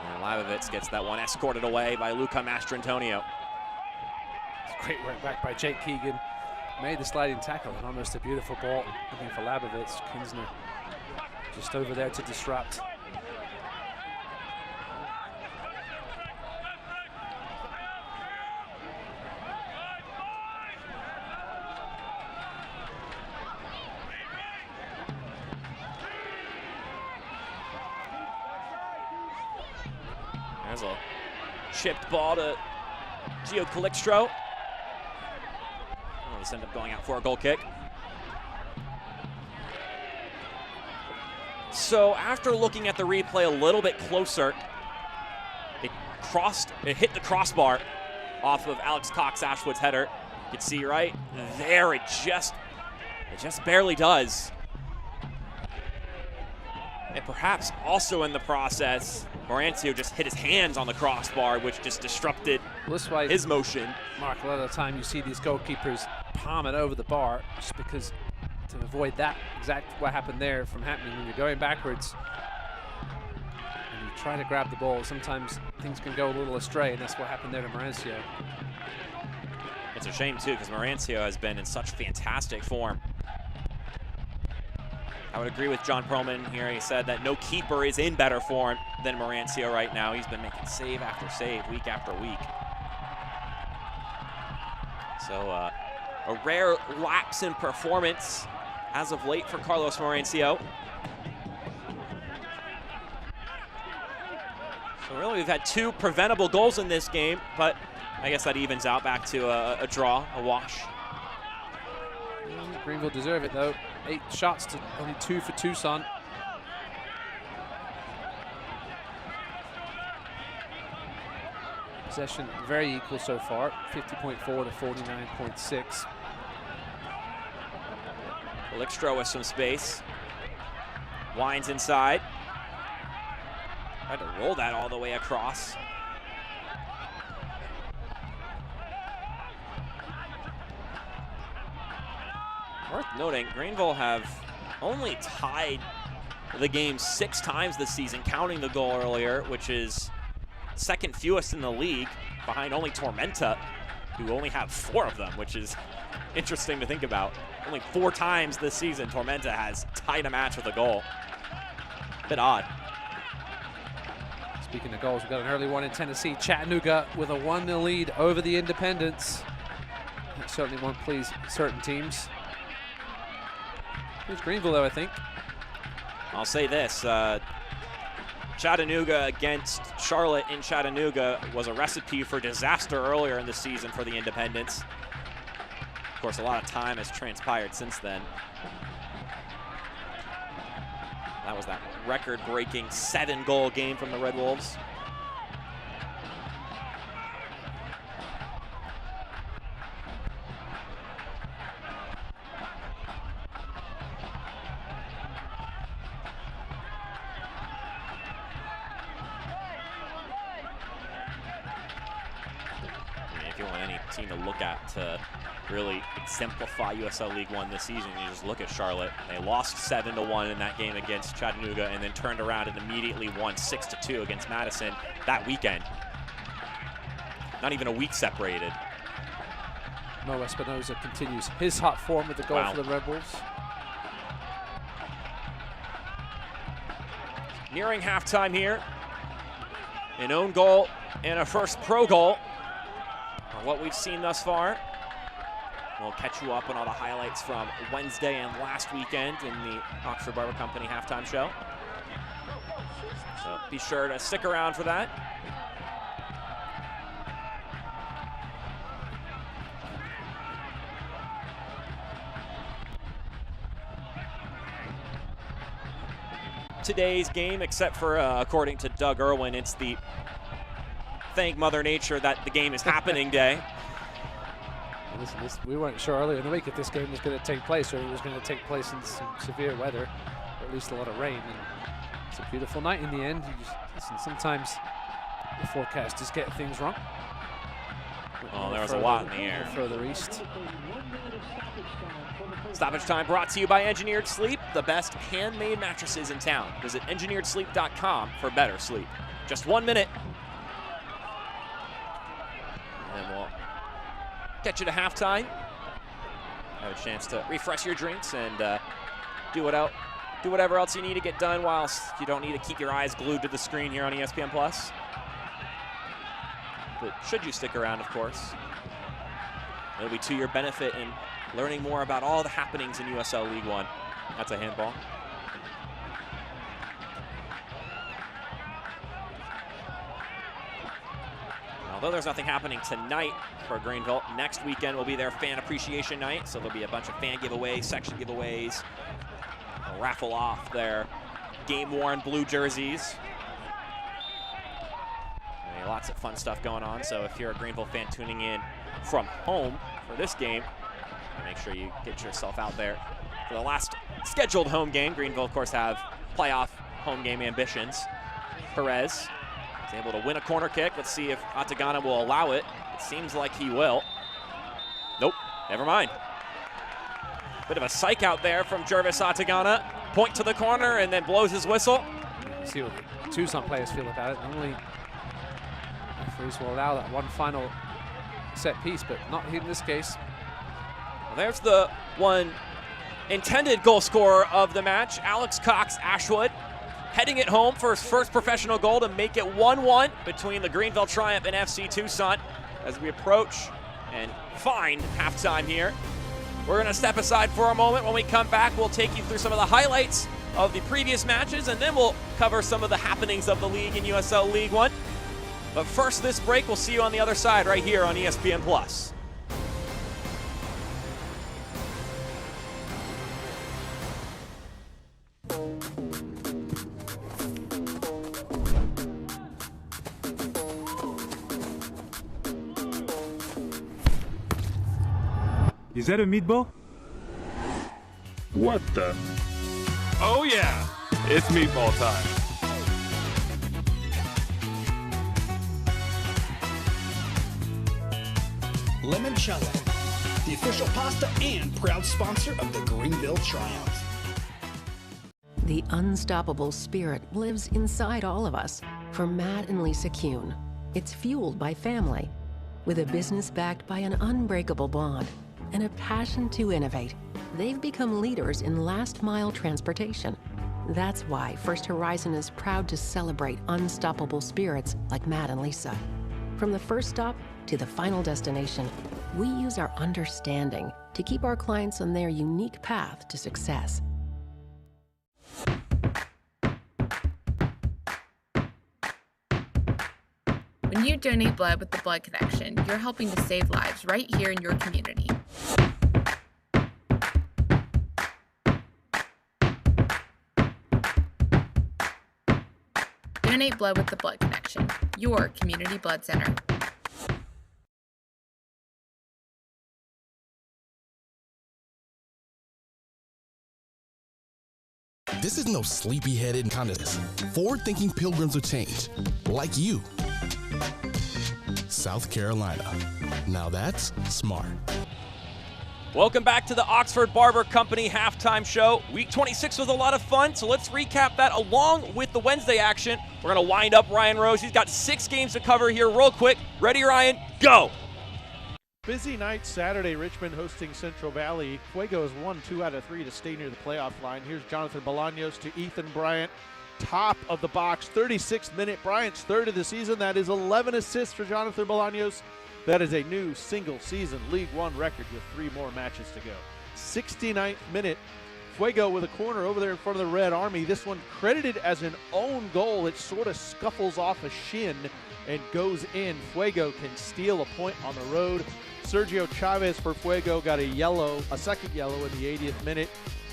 And Labovitz gets that one escorted away by Luca Mastrantonio. Great work back by Jake Keegan. Made the sliding tackle and almost a beautiful ball looking for Labovitz. Kinsner just over there to disrupt. There's a chipped ball to Gio Calixtro. This ended up going out for a goal kick. So after looking at the replay a little bit closer, it hit the crossbar off of Alex Cox-Ashwood's header. You can see right there, it just barely does. And perhaps also in the process, Marancio just hit his hands on the crossbar, which just disrupted his motion. Mark, a lot of the time you see these goalkeepers palm it over the bar just because to avoid that exact what happened there from happening when you're going backwards and you try to grab the ball. Sometimes things can go a little astray, and that's what happened there to Marancio. It's a shame too, because Marancio has been in such fantastic form. I would agree with John Perlman here. He said that no keeper is in better form than Marancio right now. He's been making save after save, week after week. So a rare lapse in performance as of late for Carlos Marancio. So really we've had 2 preventable goals in this game, but I guess that evens out back to a draw, a wash. Greenville deserve it though. 8 shots to only 2 for Tucson. Possession very equal so far, 50.4 to 49.6. Calixtro with some space. Winds inside. Tried to roll that all the way across. Worth noting, Greenville have only tied the game 6 times this season, counting the goal earlier, which is second fewest in the league, behind only Tormenta, who only have 4 of them, which is interesting to think about. Only 4 times this season Tormenta has tied a match with a goal. Bit odd. Speaking of goals, we've got an early one in Tennessee. Chattanooga with a 1-0 lead over the Independents. That certainly won't please certain teams. Here's Greenville, though, I think. I'll say this. Chattanooga against Charlotte in Chattanooga was a recipe for disaster earlier in the season for the Independents. Of course, a lot of time has transpired since then. That was that record-breaking 7-goal game from the Red Wolves. If you want any team to look at to really exemplify USL League One this season, you just look at Charlotte. They lost 7-1 in that game against Chattanooga and then turned around and immediately won 6-2 against Madison that weekend. Not even a week separated. Mo Espinoza continues his hot form with the goal for the Red Wolves. Nearing halftime here. An own goal and a first pro goal are what we've seen thus far. We'll catch you up on all the highlights from Wednesday and last weekend in the Oxford Barber Company halftime show. So be sure to stick around for that. Today's game, except for according to Doug Irwin, it's the thank Mother Nature that the game is happening day. Listen, we weren't sure earlier in the week if this game was going to take place or it was going to take place in some severe weather, or at least a lot of rain. And it's a beautiful night in the end. You just, listen, sometimes the forecasters get things wrong. Oh, there was a lot in the air. Further east. Stoppage time brought to you by Engineered Sleep, the best handmade mattresses in town. Visit engineeredsleep.com for better sleep. Just 1 minute. And we'll get you to halftime. Have a chance to refresh your drinks and do whatever else you need to get done whilst you don't need to keep your eyes glued to the screen here on ESPN+. But should you stick around, of course, it'll be to your benefit in learning more about all the happenings in USL League One. That's a handball. Although there's nothing happening tonight for Greenville, next weekend will be their fan appreciation night, so there'll be a bunch of fan giveaways, section giveaways. They'll raffle off their game-worn blue jerseys. Lots of fun stuff going on, so if you're a Greenville fan tuning in from home for this game, make sure you get yourself out there for the last scheduled home game. Greenville, of course, have playoff home game ambitions. Perez is able to win a corner kick. Let's see if Atagana will allow it. It seems like he will. Nope, never mind. Bit of a psych out there from Jervis Atagana. Point to the corner and then blows his whistle. See what the Tucson players feel about it. Normally, referees will allow that one final set piece, but not in this case. Well, there's the one intended goal scorer of the match, Alex Cox Ashwood, heading it home for his first professional goal to make it 1-1 between the Greenville Triumph and FC Tucson as we approach and find halftime here. We're going to step aside for a moment. When we come back, we'll take you through some of the highlights of the previous matches, and then we'll cover some of the happenings of the league in USL League One. But first, this break, we'll see you on the other side right here on ESPN+. Is that a meatball? What the? Oh yeah, it's meatball time. Limoncello, the official pasta and proud sponsor of the Greenville Triumph. The unstoppable spirit lives inside all of us. For Matt and Lisa Kuhn, it's fueled by family, with a business backed by an unbreakable bond and a passion to innovate. They've become leaders in last-mile transportation. That's why First Horizon is proud to celebrate unstoppable spirits like Matt and Lisa. From the first stop to the final destination, we use our understanding to keep our clients on their unique path to success. When you donate blood with the Blood Connection, you're helping to save lives right here in your community. Donate blood with the Blood Connection, your community blood center. This is no sleepy-headed kind of forward-thinking pilgrims of change, like you. South Carolina. Now that's smart. Welcome back to the Oxford Barber Company halftime show. Week 26 was a lot of fun, so let's recap that along with the Wednesday action. We're going to wind up Ryan Rose. He's got 6 games to cover here real quick. Ready, Ryan? Go! Busy night Saturday, Richmond hosting Central Valley. Fuego has won 2 out of 3 to stay near the playoff line. Here's Jonathan Bolaños to Ethan Bryant. Top of the box, 36th minute. Bryant's third of the season. That is 11 assists for Jonathan Bolaños. That is a new single-season League One record with 3 more matches to go. 69th minute, Fuego with a corner over there in front of the Red Army. This one credited as an own goal. It sort of scuffles off a shin and goes in. Fuego can steal a point on the road. Sergio Chavez for Fuego got a second yellow in the 80th minute,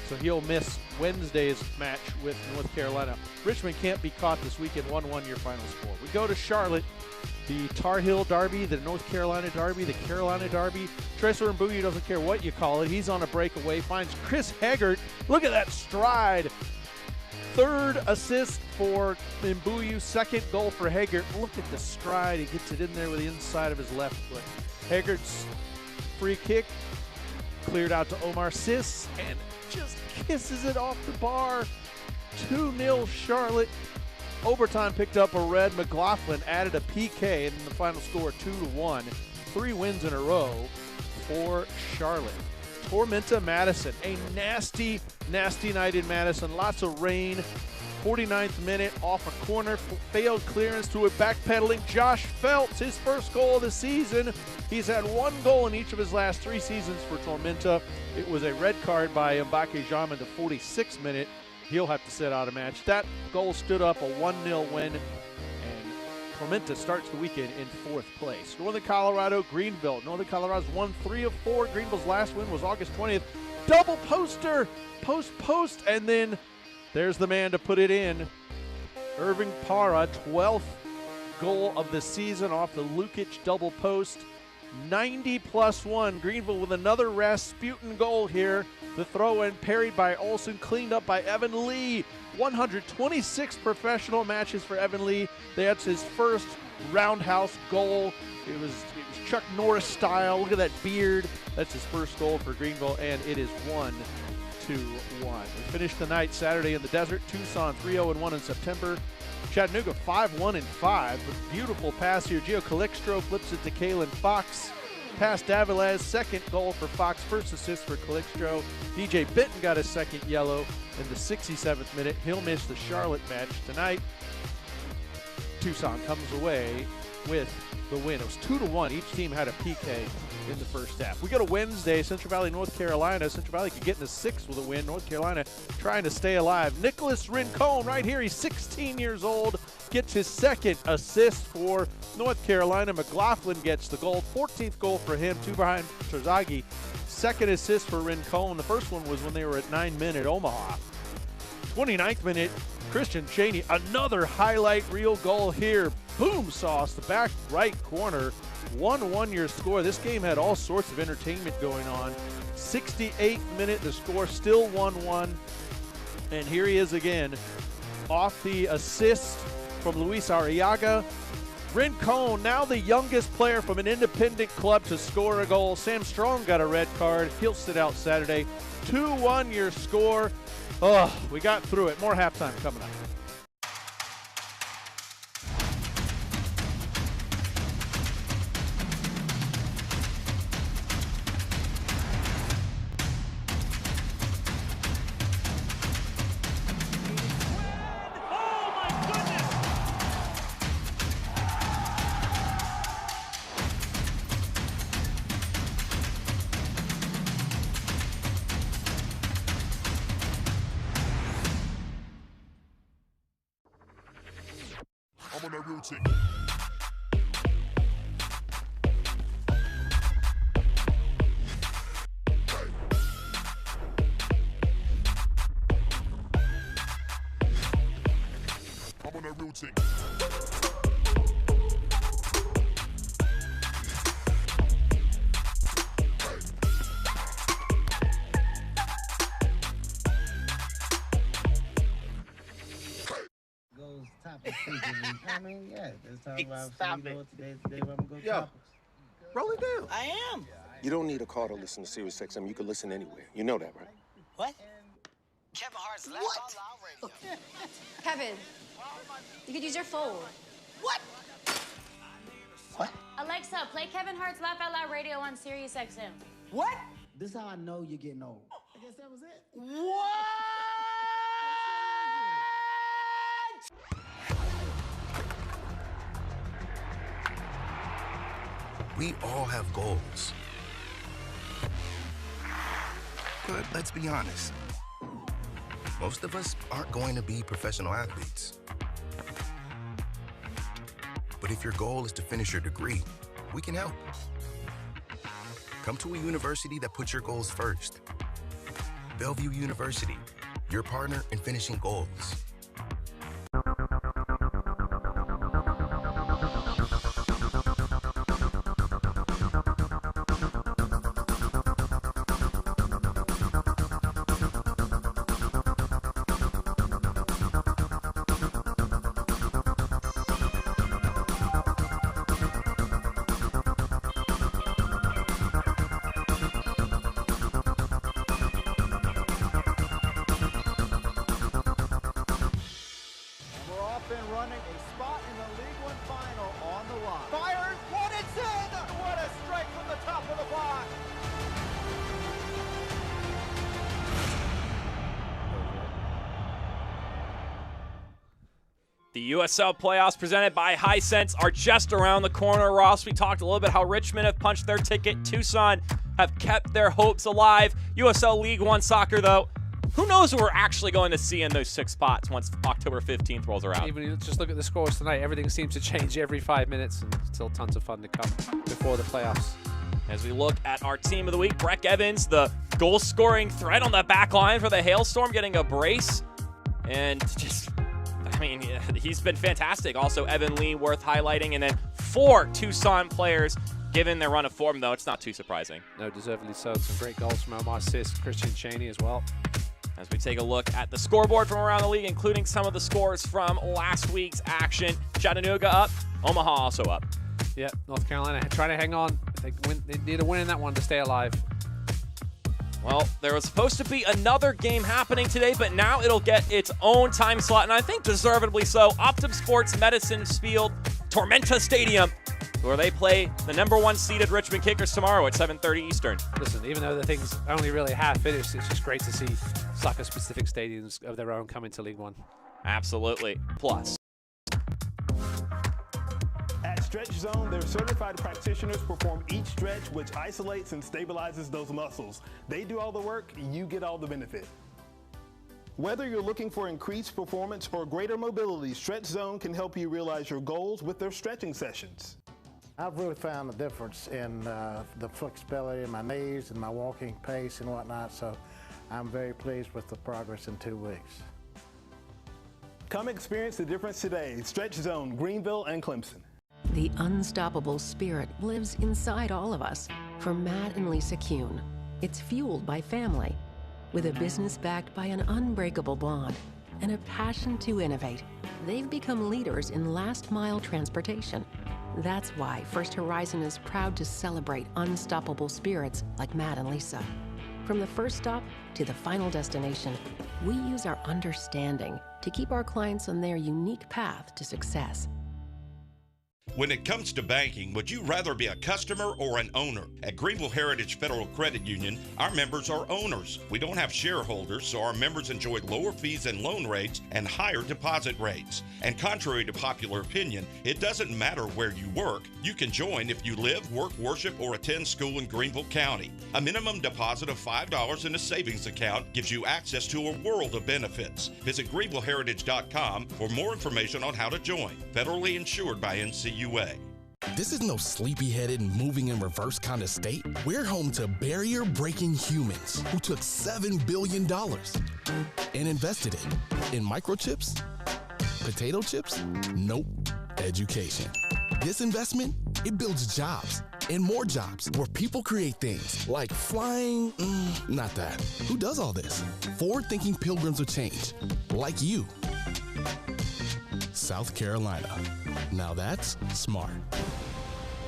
so he'll miss Wednesday's match with North Carolina. Richmond can't be caught this weekend. 1-1 your final score. We go to Charlotte. The Tar Heel Derby, the North Carolina Derby, the Carolina Derby. Tracer Mbuyu doesn't care what you call it. He's on a breakaway, finds Chris Haggart. Look at that stride. 3rd assist for Mbuyu, 2nd goal for Haggart. Look at the stride. He gets it in there with the inside of his left foot. Haggart's free kick cleared out to Omar Sis and just kisses it off the bar. 2-0 Charlotte. Overtime picked up a red. McLaughlin added a PK, and the final score 2-1. 3 wins in a row for Charlotte. Tormenta Madison, a nasty, nasty night in Madison. Lots of rain. 49th minute, off a corner, failed clearance to a backpedaling Josh Phelps, his first goal of the season. He's had 1 goal in each of his last 3 seasons for Tormenta. It was a red card by Mbake Jamin the 46th minute. He'll have to sit out a match. That goal stood up a 1-0 win, and Tormenta starts the weekend in 4th place. Northern Colorado, Greenville. Northern Colorado's won 3 of 4. Greenville's last win was August 20th. Double poster, post, and then there's the man to put it in. Irving Parra, 12th goal of the season off the Lukic double post. 90+1. Greenville with another Rasputin goal here. The throw-in parried by Olsen, cleaned up by Evan Lee. 126 professional matches for Evan Lee. That's his first roundhouse goal. It was Chuck Norris style. Look at that beard. That's his first goal for Greenville, and it is 1-1. We finished the night Saturday in the desert. Tucson 3-0-1 in September. Chattanooga 5-1-5. Beautiful pass here. Gio Calixtro flips it to Kalen Fox. Pass Davilaz, 2nd goal for Fox, 1st assist for Calixtro. DJ Benton got his 2nd yellow in the 67th minute. He'll miss the Charlotte match tonight. Tucson comes away with the win. It was 2-1. Each team had a PK in the first half. We go to Wednesday, Central Valley, North Carolina. Central Valley could get in the 6th with a win. North Carolina trying to stay alive. Nicholas Rincon right here. He's 16 years old. Gets his 2nd assist for North Carolina. McLaughlin gets the goal. 14th goal for him, 2 behind Terzaghi. 2nd assist for Rincon. The first one was when they were at 9 men at Omaha. 29th minute, Christian Cheney, another highlight reel goal here. Boom sauce, the back right corner. 1-1 your score. This game had all sorts of entertainment going on. 68th minute, the score still 1-1. And here he is again. Off the assist from Luis Arriaga. Rincon, now the youngest player from an independent club to score a goal. Sam Strong got a red card. He'll sit out Saturday. 2-1 your score. Oh, we got through it. More halftime coming up. I'm on that real tick. I'm on that real tick. I mean, yeah, this time about today where I'm gonna go topics. Roll it down. I am. You don't need a car to listen to Sirius XM. You can listen anywhere. You know that, right? What? Kevin Hart's Laugh Out Loud Radio. Kevin, you could use your phone. What? What? Alexa, play Kevin Hart's Laugh Out Loud Radio on Sirius XM. What? This is how I know you're getting old. I guess that was it. What? We all have goals. But let's be honest. Most of us aren't going to be professional athletes. But if your goal is to finish your degree, we can help. Come to a university that puts your goals first. Bellevue University, your partner in finishing goals. Running a spot in the League One final on the line. Fires, what it's in! What a strike from the top of the block! The USL playoffs presented by Hisense are just around the corner, Ross. We talked a little bit how Richmond have punched their ticket. Tucson have kept their hopes alive. USL League One soccer, though, who knows what we're actually going to see in those 6 spots once October 15th rolls around. Even you just look at the scores tonight, everything seems to change every 5 minutes, and still tons of fun to come before the playoffs. As we look at our team of the week, Breck Evans, the goal-scoring threat on the back line for the Hailstorm, getting a brace. And just, I mean, he's been fantastic. Also, Evan Lee worth highlighting. And then 4 Tucson players given their run of form, though. It's not too surprising. No, deservedly so. Some great goals from Omar Sis, Christian Cheney as well. As we take a look at the scoreboard from around the league, including some of the scores from last week's action. Chattanooga up, Omaha also up. Yeah, North Carolina trying to hang on. They need a win in that one to stay alive. Well, there was supposed to be another game happening today, but now it'll get its own time slot, and I think deservedly so. Optum Sports Medicine Field, Tormenta Stadium, where they play the #1 seeded Richmond Kickers tomorrow at 7:30 Eastern. Listen, even though the thing's only really half finished, it's just great to see soccer-specific stadiums of their own come into League One. Absolutely. Plus. At Stretch Zone, their certified practitioners perform each stretch, which isolates and stabilizes those muscles. They do all the work, you get all the benefit. Whether you're looking for increased performance or greater mobility, Stretch Zone can help you realize your goals with their stretching sessions. I've really found a difference in the flexibility in my knees and my walking pace and whatnot, so I'm very pleased with the progress in 2 weeks. Come experience the difference today. Stretch Zone, Greenville and Clemson. The unstoppable spirit lives inside all of us. For Matt and Lisa Kuhn, it's fueled by family, with a business backed by an unbreakable bond and a passion to innovate. They've become leaders in last-mile transportation. That's why First Horizon is proud to celebrate unstoppable spirits like Matt and Lisa. From the first stop to the final destination, we use our understanding to keep our clients on their unique path to success. When it comes to banking, would you rather be a customer or an owner? At Greenville Heritage Federal Credit Union, our members are owners. We don't have shareholders, so our members enjoy lower fees and loan rates and higher deposit rates. And contrary to popular opinion, it doesn't matter where you work. You can join if you live, work, worship, or attend school in Greenville County. A minimum deposit of $5 in a savings account gives you access to a world of benefits. Visit greenvilleheritage.com for more information on how to join. Federally insured by NCUA. This is no sleepy-headed, moving in reverse kind of state. We're home to barrier-breaking humans who took $7 billion and invested it in microchips, potato chips, nope, education. This investment, it builds jobs and more jobs where people create things like flying, not that. Who does all this? Forward-thinking pilgrims of change, like you. South Carolina. Now that's smart.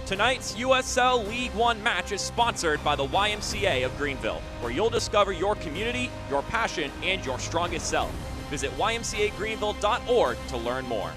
Tonight's USL League One match is sponsored by the YMCA of Greenville, where you'll discover your community, your passion, and your strongest self. Visit ymcagreenville.org to learn more.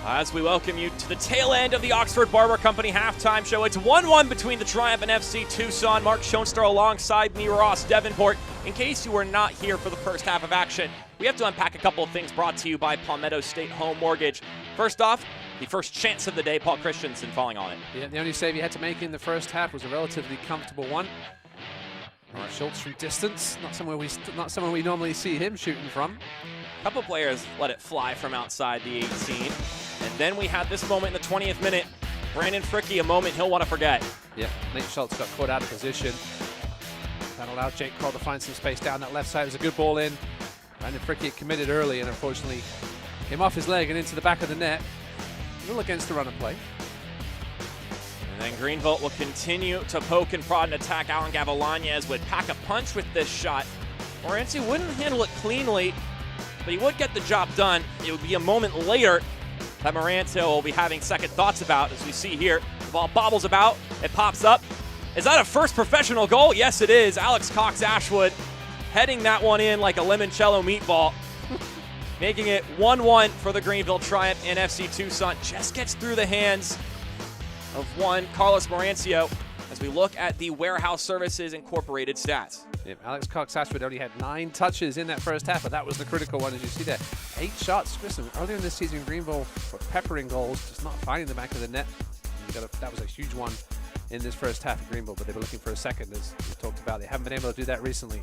As we welcome you to the tail end of the Oxford Barber Company halftime show, it's 1-1 between the Triumph and FC Tucson. Mark Schoenstar alongside me, Ross Davenport. In case you were not here for the first half of action, we have to unpack a couple of things brought to you by Palmetto State Home Mortgage. First off, the first chance of the day, Paul Christensen falling on it. Yeah, the only save he had to make in the first half was a relatively comfortable one. Right. Schultz from distance, not somewhere we normally see him shooting from. A couple players let it fly from outside the 18. And then we had this moment in the 20th minute. Brandon Fricke, a moment he'll want to forget. Yeah, Nate Schultz got caught out of position. That allowed Jake Kroll to find some space down that left side. It was a good ball in. Brandon Fricke committed early and unfortunately came off his leg and into the back of the net. A little against the run of play. And then Greenville will continue to poke and prod and attack. Alan Gavilanes would pack a punch with this shot. Moranci wouldn't handle it cleanly, but he would get the job done. It would be a moment later that Moranci will be having second thoughts about, as we see here. The ball bobbles about, it pops up. Is that a first professional goal? Yes, it is. Alex Cox-Ashwood heading that one in like a limoncello meatball. Making it 1-1 for the Greenville Triumph, and FC Tucson just gets through the hands of one Carlos Morancio as we look at the Warehouse Services Incorporated stats. Yeah, Alex Cox-Ashwood only had 9 touches in that first half, but that was the critical one, as you see there. 8 shots. Listen, earlier in this season, Greenville were peppering goals, just not finding the back of the net. That was a huge one in this first half of Greenville, but they were looking for a second, as we talked about. They haven't been able to do that recently.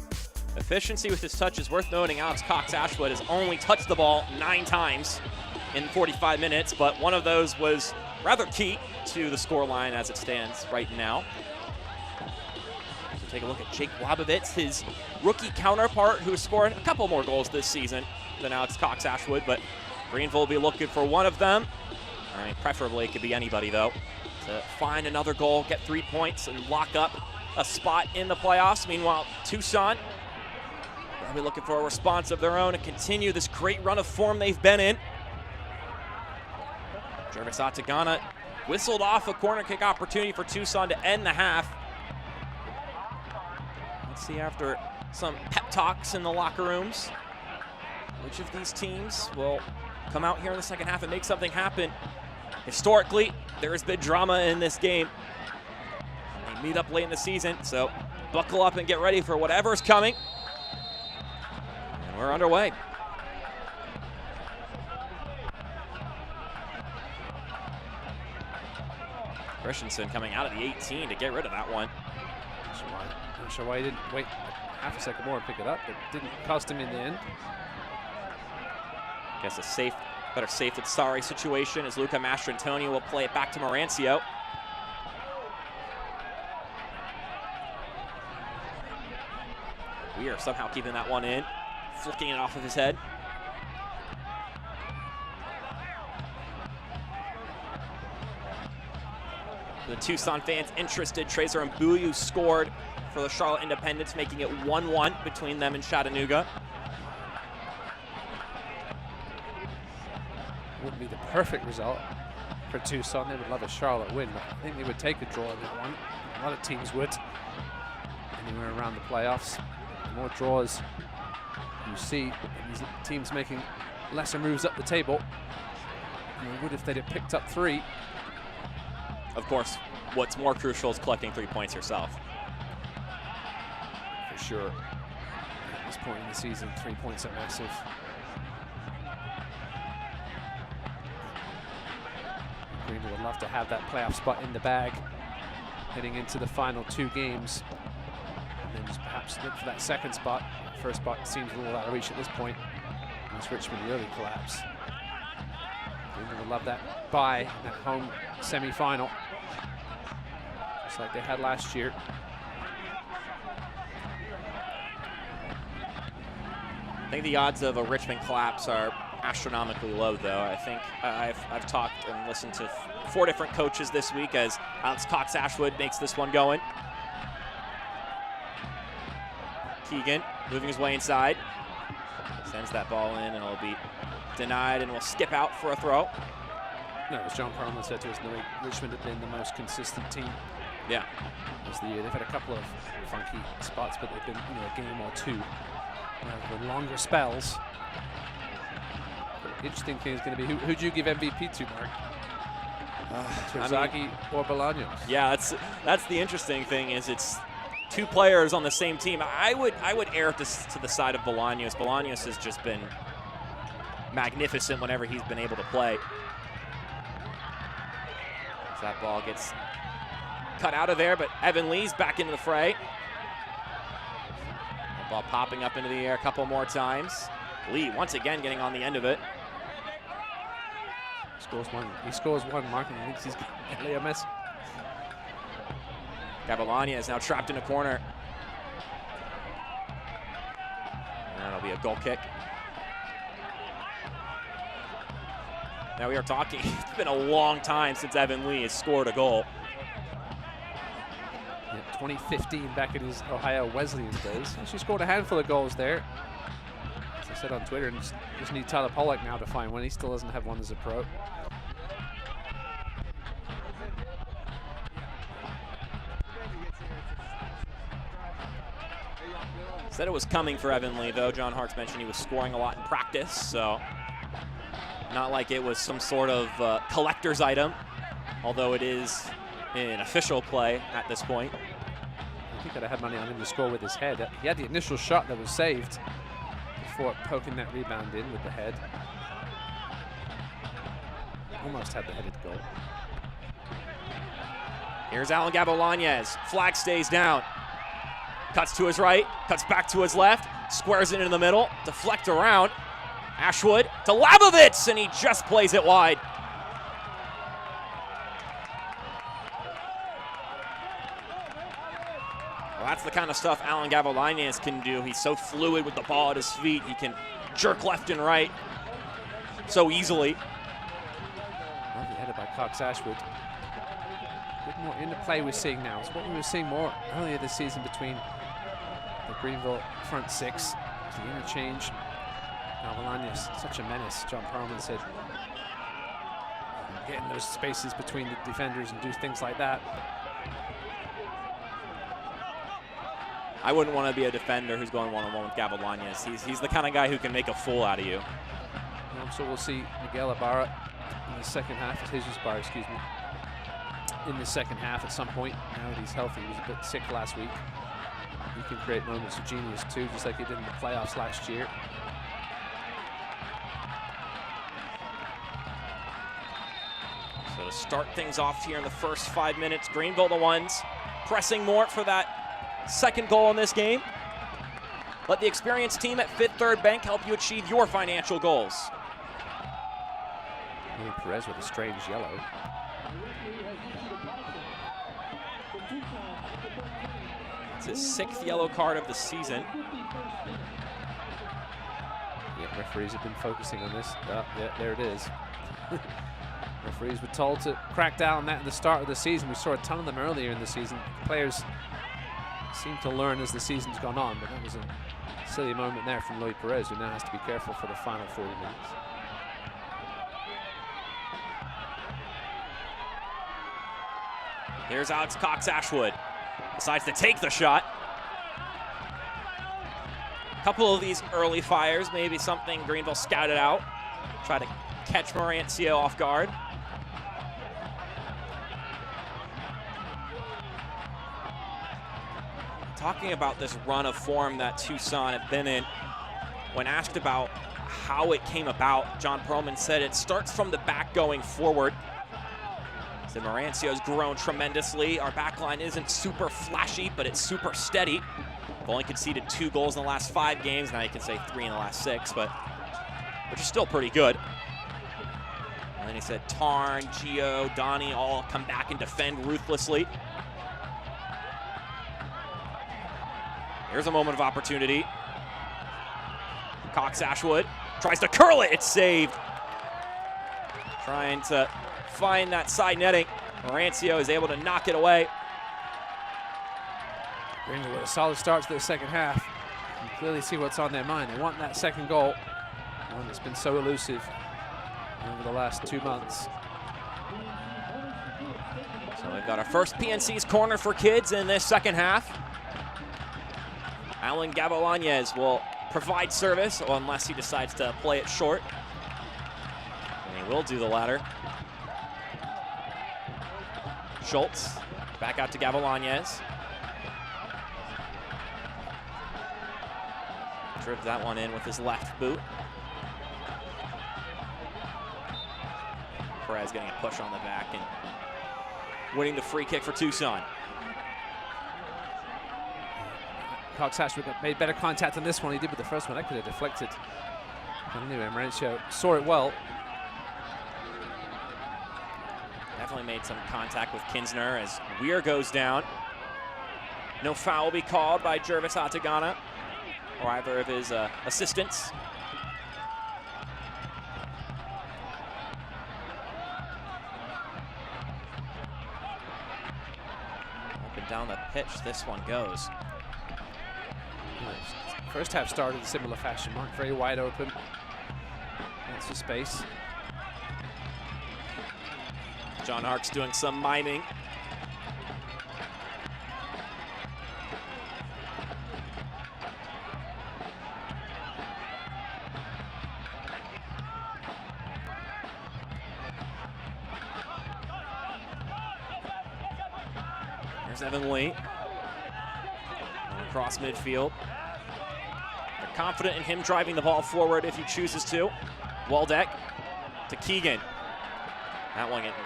Efficiency with his touch is worth noting. Alex Cox-Ashwood has only touched the ball 9 times in 45 minutes, but one of those was rather key to the scoreline as it stands right now. So take a look at Jake Wabovitz, his rookie counterpart, who has scored a couple more goals this season than Alex Cox-Ashwood, but Greenville will be looking for one of them. All right, preferably it could be anybody, though, to find another goal, get 3 points, and lock up a spot in the playoffs. Meanwhile, Tucson will be looking for a response of their own and continue this great run of form they've been in. Jervis Atagana whistled off a corner kick opportunity for Tucson to end the half. Let's see, after some pep talks in the locker rooms, which of these teams will come out here in the second half and make something happen. Historically, there has been drama in this game. They meet up late in the season, so buckle up and get ready for whatever's coming. And we're underway. Christensen coming out of the 18 to get rid of that one. Not sure why he didn't wait half a second more and pick it up, but didn't cost him in the end. Guess a better safe than sorry situation as Luca Mastrantonio will play it back to Morancio. We are somehow keeping that one in, flicking it off of his head. The Tucson fans interested. Trezer Mbuyu scored for the Charlotte Independents, making it 1-1 between them and Chattanooga. Wouldn't be the perfect result for Tucson. They would love a Charlotte win, but I think they would take a draw in that one. A lot of teams would. Anywhere around the playoffs. The more draws you see, these teams making lesser moves up the table than they would if they'd have picked up 3. Of course, what's more crucial is collecting 3 points yourself. For sure. At this point in the season, 3 points are massive. Greenville would love to have that playoff spot in the bag heading into the final 2 games. And then just perhaps look for that second spot. First spot seems a little out of reach at this point. It's Richmond, the early collapse. Greenville would love that bye, that home semi-final, just like they had last year. I think the odds of a Richmond collapse are astronomically low, though. I think I've talked and listened to 4 different coaches this week as Alex Cox-Ashwood makes this one going. Keegan moving his way inside. Sends that ball in and it'll be denied and will skip out for a throw. No, as John Perlman said to us in the week, Richmond have been the most consistent team. Yeah. This the year. They've had a couple of funky spots, but they've been, a game or 2 with longer spells. The interesting thing is going to be who do you give MVP to, Mark? Terzaghi or Bolaños? Yeah, that's the interesting thing is it's 2 players on the same team. I would err to the side of Bolaños. Bolaños has just been magnificent whenever he's been able to play. So that ball gets cut out of there, but Evan Lee's back into the fray. That ball popping up into the air a couple more times. Lee once again getting on the end of it. He scores one, Mark, and he thinks he's got Leo Messi. Gavilanes is now trapped in a corner. And that'll be a goal kick. Now we are talking, it's been a long time since Evan Lee has scored a goal. Yeah, 2015, back in his Ohio Wesleyan days. She scored a handful of goals there. As I said on Twitter, and just need Tyler Pollock now to find one. He still doesn't have one as a pro. Said it was coming for Evan Lee, though. John Hart's mentioned he was scoring a lot in practice, so not like it was some sort of collector's item, although it is in official play at this point. I think I'd have had money on him to score with his head. He had the initial shot that was saved before poking that rebound in with the head. Almost had the headed goal. Here's Alan Gavilanes. Flag stays down. Cuts to his right, cuts back to his left, squares it into the middle, deflect around. Ashwood to Labovitz, and he just plays it wide. Well, that's the kind of stuff Alan Gavilanes can do. He's so fluid with the ball at his feet. He can jerk left and right so easily. Lovely headed by Cox Ashwood. A bit more in the play we're seeing now. It's what we were seeing more earlier this season between the Greenville front six. The interchange. Gavilanes, such a menace, John Perlman said. Get in those spaces between the defenders and do things like that. I wouldn't want to be a defender who's going one-on-one with Gavilanes. He's the kind of guy who can make a fool out of you. So we'll see Miguel Ibarra in the second half, Jesus Ibarra, excuse me, in the second half at some point. Now that he's healthy, he was a bit sick last week. He can create moments of genius too, just like he did in the playoffs last year. So to start things off here in the first 5 minutes, Greenville the ones pressing more for that second goal in this game. Let the experienced team at Fifth Third Bank help you achieve your financial goals. Perez with a strange yellow. It's his 6th yellow card of the season. Yeah, referees have been focusing on this. Yeah, there it is. Referees were told to crack down on that in the start of the season. We saw a ton of them earlier in the season. Players seem to learn as the season's gone on, but that was a silly moment there from Lloyd Perez, who now has to be careful for the final 40 minutes. Here's Alex Cox Ashwood. Decides to take the shot. A couple of these early fires, maybe something Greenville scouted out. Try to catch Morancio off guard. Talking about this run of form that Tucson had been in, when asked about how it came about, John Perlman said it starts from the back going forward. So Morancio's grown tremendously. Our back line isn't super flashy, but it's super steady. We've only conceded 2 goals in the last 5 games. Now you can say 3 in the last 6, but which is still pretty good. And then he said Tarn, Gio, Donnie all come back and defend ruthlessly. Here's a moment of opportunity. Cox Ashwood tries to curl it. It's saved. Trying to find that side netting. Morancio is able to knock it away. Greenville with a solid start to the second half. You can clearly see what's on their mind. They want that second goal, one that's been so elusive over the last 2 months. So we've got our first PNC's corner for kids in this second half. Alan Gavilanes will provide service, unless he decides to play it short. And he will do the latter. Schultz back out to Gavilanes. Dribbled that one in with his left boot. Perez getting a push on the back, and winning the free kick for Tucson. Cox Ashwood made better contact on this one he did with the first one. That could have deflected. Anyway, Mauricio saw it well. Definitely made some contact with Kinsner as Weir goes down. No foul will be called by Jervis Atagana or either of his assistants. Up and down the pitch, this one goes. First half started in similar fashion. Mark very wide open. That's the space. John Hark's doing some miming. There's Evan Lee. Across midfield. They're confident in him driving the ball forward if he chooses to. Waldeck to Keegan. That one getting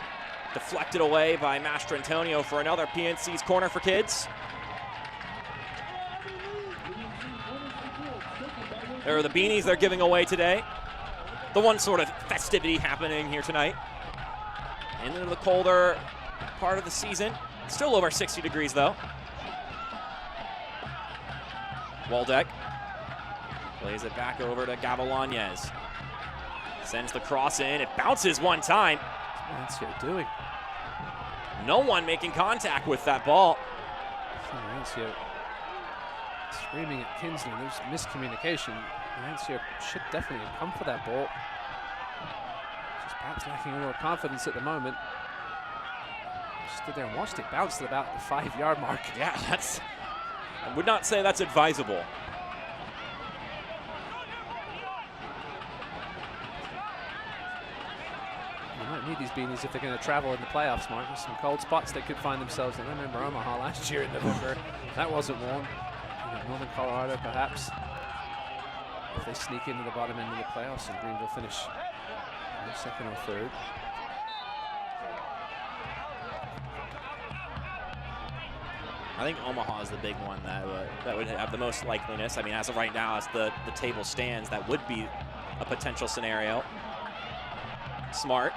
deflected away by Mastrantonio for another PNC's corner for kids. There are the beanies they're giving away today. The one sort of festivity happening here tonight. Into the colder part of the season. Still over 60 degrees though. Waldeck plays it back over to Gavilanes. Sends the cross in. It bounces one time. What's he doing? No one making contact with that ball. Mauricio screaming at Kinsler. There's miscommunication. Mauricio should definitely have come for that ball. Just perhaps lacking a little confidence at the moment. Stood there and watched it bounce at about the 5-yard mark. Yeah, that's. I would not say that's advisable. You might need these beanies if they're going to travel in the playoffs, Mark. There's some cold spots they could find themselves in. I remember Omaha last year in November. That wasn't warm. Northern Colorado, perhaps. If they sneak into the bottom end of the playoffs and Greenville finish second or third. I think Omaha is the big one that would have the most likeliness. I mean, as of right now, as the table stands, that would be a potential scenario. Smart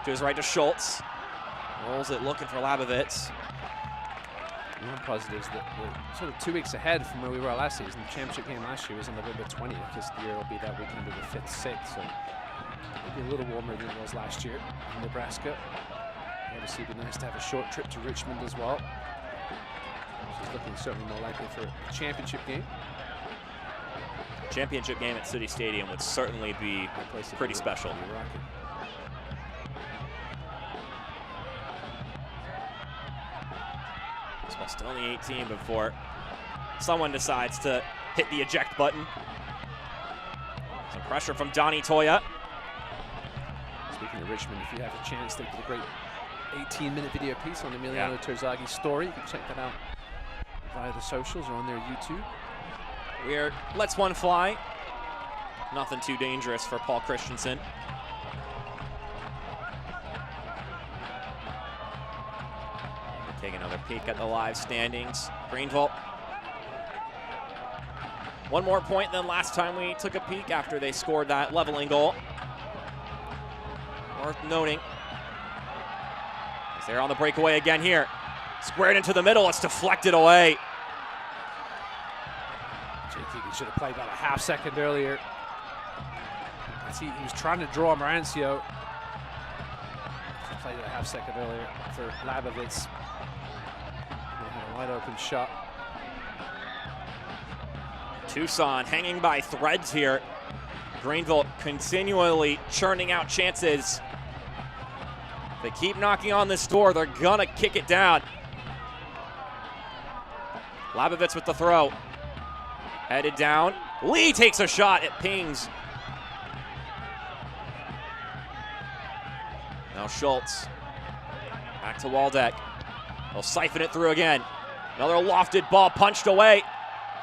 to his right to Schultz. Rolls it looking for Labovitz. One positive is that we're sort of 2 weeks ahead from where we were last season. The championship game last year was on November 20th. This year will be that weekend of the 5th, 6th. So it'll be a little warmer than it was last year in Nebraska. Obviously, it'd be nice to have a short trip to Richmond as well. Which is looking certainly more likely for a championship game. Championship game at City Stadium would certainly be pretty special. Well, still on the 18 before someone decides to hit the eject button. Some pressure from Donnie Toya. Speaking of Richmond, if you have a chance, they did a great 18-minute video piece on Emiliano Terzagi's story. You can check that out via the socials or on their YouTube. Weird. Lets one fly. Nothing too dangerous for Paul Christensen. Take another peek at the live standings. Greenville. One more point than last time we took a peek after they scored that leveling goal. Worth noting. As they're on the breakaway again here. Squared into the middle, it's deflected away. Jake Egan should have played about a half second earlier. He was trying to draw Mauricio. He played it a half second earlier for Labovitz. A wide open shot. Tucson hanging by threads here. Greenville continually churning out chances. They keep knocking on this door. They're gonna kick it down. Labovitz with the throw. Headed down. Lee takes a shot. It pings. Now Schultz. Back to Waldeck. They'll siphon it through again. Another lofted ball punched away.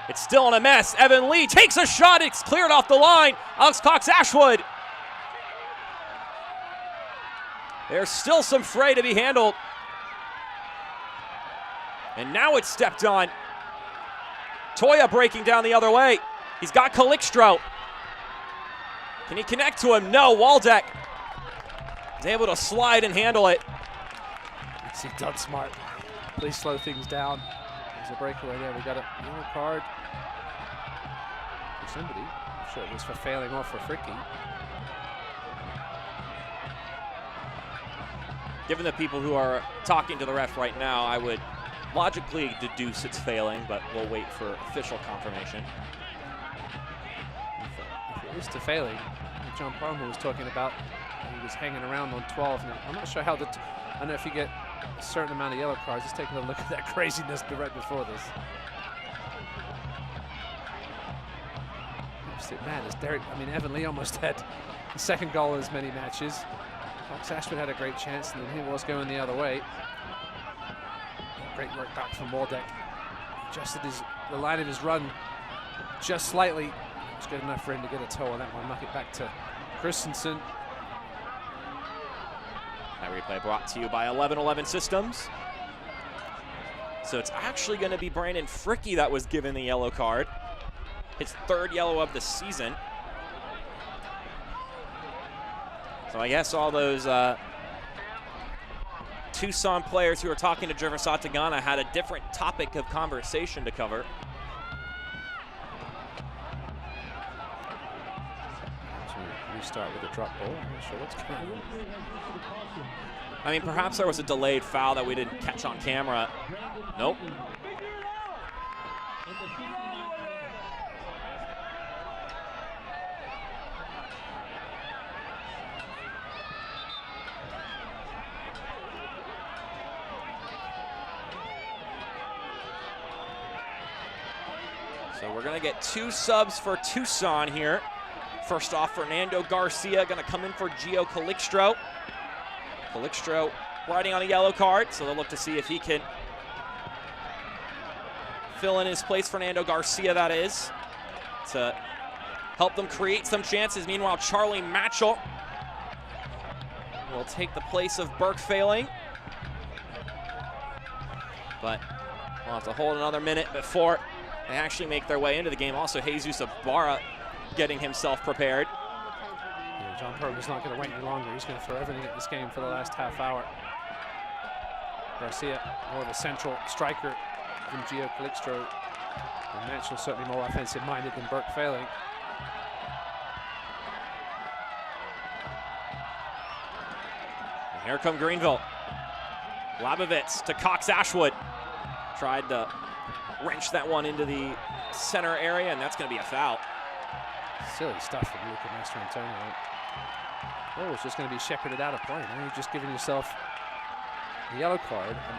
It's still in a mess. Evan Lee takes a shot. It's cleared off the line. Alex Cox-Ashwood. There's still some fray to be handled. And now it's stepped on. Toya breaking down the other way. He's got Calixtro. Can he connect to him? No, Waldeck is able to slide and handle it. See, done smart. Please slow things down. There's a breakaway there. We got a yellow card for somebody. I'm sure it was for failing or for Fricky. Given the people who are talking to the ref right now, I would logically deduce it's failing, but we'll wait for official confirmation. If it is to failing, John Palmer was talking about, he was hanging around on 12. And I'm not sure how I don't know if you get a certain amount of yellow cards. Just taking a look at that craziness right before this. Absolute madness. Derek, Evan Lee almost had the second goal in as many matches. Cox Ashford had a great chance, and then he was going the other way. Great work back from Waldeck. Adjusted the line of his run just slightly. It was good enough for him to get a toe on that one. Knock it back to Christensen. That replay brought to you by 1111 Systems. So it's actually going to be Brandon Fricky that was given the yellow card. His third yellow of the season. So I guess all those Tucson players who were talking to Jervis Atagana had a different topic of conversation to cover. So we start with a drop ball. I'm not sure what's going on. Perhaps there was a delayed foul that we didn't catch on camera. Nope. So we're going to get 2 subs for Tucson here. First off, Fernando Garcia going to come in for Gio Calixtro. Calixtro riding on a yellow card, so they'll look to see if he can fill in his place, Fernando Garcia that is, to help them create some chances. Meanwhile, Charlie Matchell will take the place of Burke Failing. But we'll have to hold another minute before they actually make their way into the game. Also, Jesus Ibarra getting himself prepared. Yeah, John Perkins not going to wait any longer. He's going to throw everything at this game for the last half hour. Garcia, more of a central striker than Gio Calixtro. And Matchell certainly more offensive-minded than Burke Failing. And here come Greenville. Labovitz to Cox Ashwood. Tried to wrench that one into the center area, and that's going to be a foul. Silly stuff from Luca Mastrantonio. Oh, it's just going to be shepherded out of play. Now you've just given yourself a yellow card and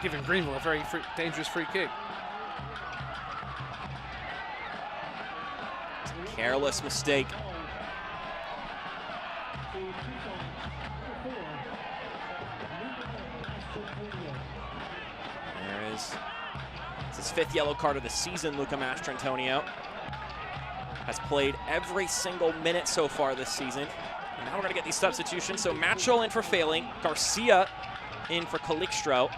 giving Greenville a very dangerous free kick. It's a careless mistake. There is. It's his 5th yellow card of the season, Luca Mastrantonio. Has played every single minute so far this season. And now we're going to get these substitutions. So Matchell in for Failing, Garcia in for Calixtro,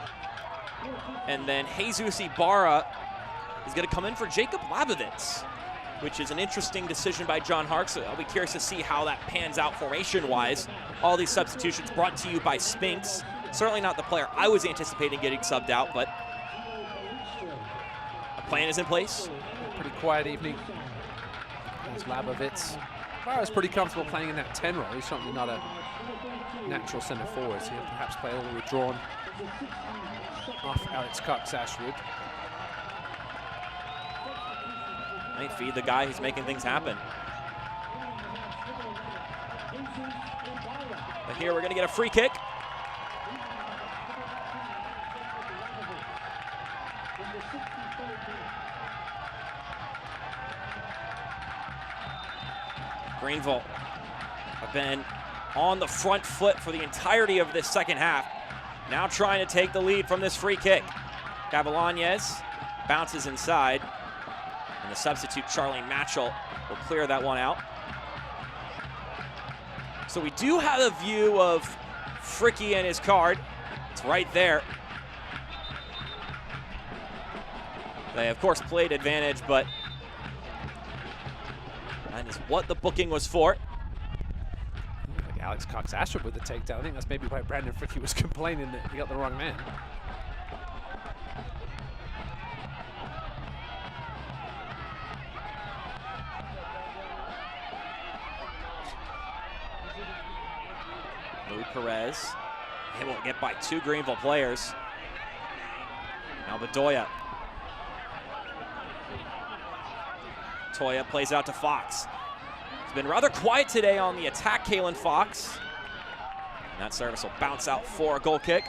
and then Jesus Ibarra is going to come in for Jacob Labovitz, which is an interesting decision by John Hark. So I'll be curious to see how that pans out formation-wise. All these substitutions brought to you by Spinks. Certainly not the player I was anticipating getting subbed out, but a plan is in place. Pretty quiet evening. There's Labovitz. Ibarra's pretty comfortable playing in that 10 role. He's certainly not a natural center forward, so he'll perhaps play a little withdrawn off Alex Cox Ashwood. Might feed the guy who's making things happen. But here we're going to get a free kick. Greenville have been on the front foot for the entirety of this second half. Now trying to take the lead from this free kick. Gavilanes bounces inside, and the substitute Charlie Matchell will clear that one out. So we do have a view of Fricky and his card. It's right there. They, of course, played advantage, but that is what the booking was for. Like Alex Cox-Ashford with the takedown. I think that's maybe why Brandon Fricky was complaining that he got the wrong man. Lou Perez able to get by 2 Greenville players. Now Bedoya. Toya plays out to Fox. It's been rather quiet today on the attack, Kalen Fox. And that service will bounce out for a goal kick.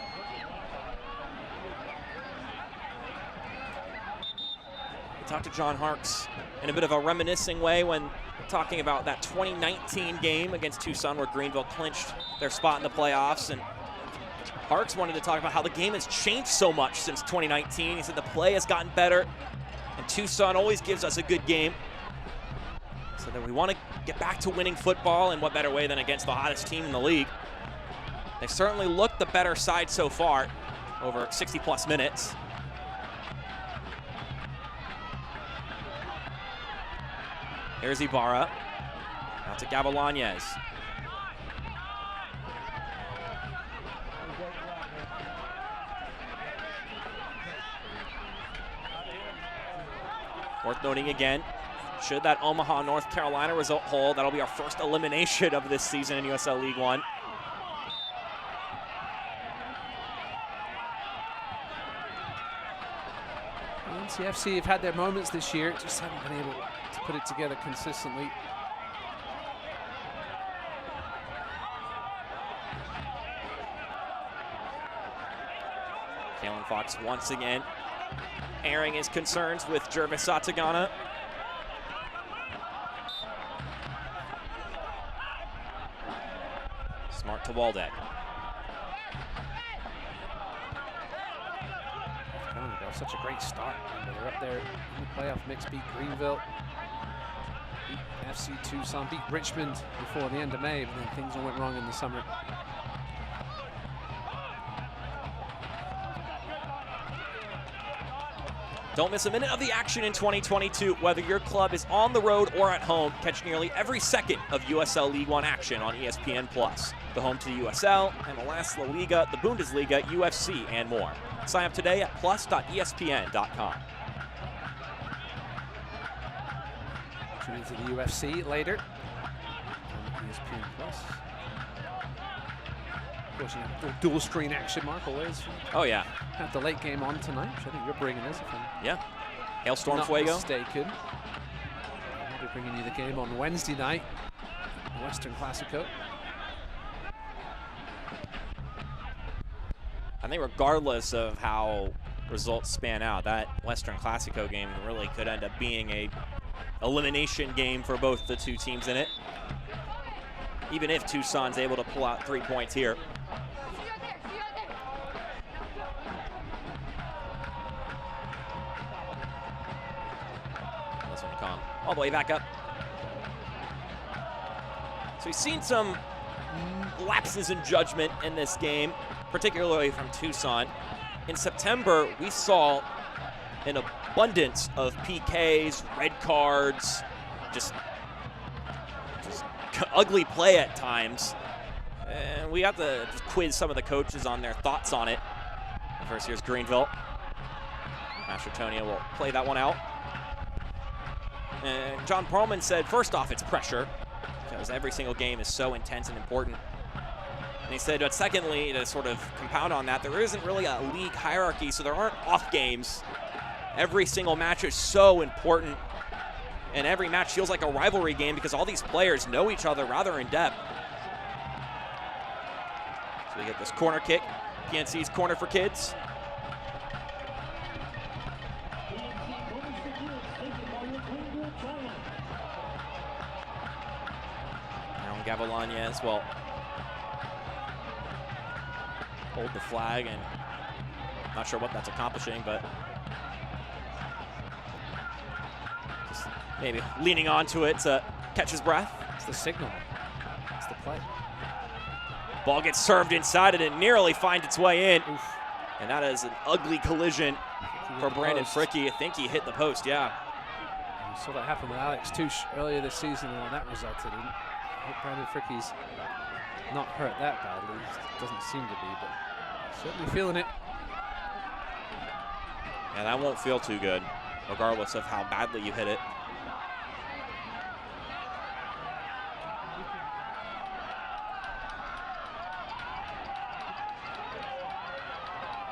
We talked to John Harkes in a bit of a reminiscing way when talking about that 2019 game against Tucson where Greenville clinched their spot in the playoffs. And Harkes wanted to talk about how the game has changed so much since 2019. He said the play has gotten better, and Tucson always gives us a good game. So that we want to get back to winning football, and what better way than against the hottest team in the league. They've certainly looked the better side so far, over 60-plus minutes. Here's Ibarra, out to Gavilanes. Worth noting again, should that Omaha, North Carolina result hold, that'll be our first elimination of this season in USL League One. NCFC have had their moments this year, just haven't been able to put it together consistently. Kalen Fox once again airing his concerns with Jervis Satagana. Smart to Waldeck. Such a great start. They're up there in the playoff mix, beat Greenville, beat FC Tucson, beat Richmond before the end of May, but then things all went wrong in the summer. Don't miss a minute of the action in 2022, whether your club is on the road or at home. Catch nearly every second of USL League One action on ESPN+, the home to the USL, MLS, La Liga, the Bundesliga, UFC, and more. Sign up today at plus.espn.com. Tune into the UFC later on ESPN+. Of course, you have the dual screen action, Mark, always. Oh, yeah. Have the late game on tonight, which I think you're bringing us. Yeah. Hailstorm not Fuego. Mistaken. I'll be bringing you the game on Wednesday night, Western Classico. I think regardless of how results span out, that Western Classico game really could end up being a elimination game for both the two teams in it. Even if Tucson's able to pull out 3 points here. This one come all the way back up. So we've seen some lapses in judgment in this game, particularly from Tucson. In September, we saw an abundance of PKs, red cards, just ugly play at times. And we have to just quiz some of the coaches on their thoughts on it. First, here's Greenville. Mastrotonia will play that one out. And John Perlman said, first off, it's pressure, because every single game is so intense and important. And he said, but secondly, to sort of compound on that, there isn't really a league hierarchy, so there aren't off games. Every single match is so important, and every match feels like a rivalry game because all these players know each other rather in depth. So we get this corner kick, PNC's corner for kids. Now Gavilanes will hold the flag, and not sure what that's accomplishing, but just maybe leaning onto it to catch his breath. It's the signal. It's the play. Ball gets served inside it and nearly finds its way in. Oof. And that is an ugly collision. for Brandon Fricky. I think he hit the post, yeah. We saw that happen with Alex Touche earlier this season, and that resulted in. I hope Brandon Fricky's not hurt that badly. He doesn't seem to be, but certainly feeling it. Yeah, that won't feel too good, regardless of how badly you hit it.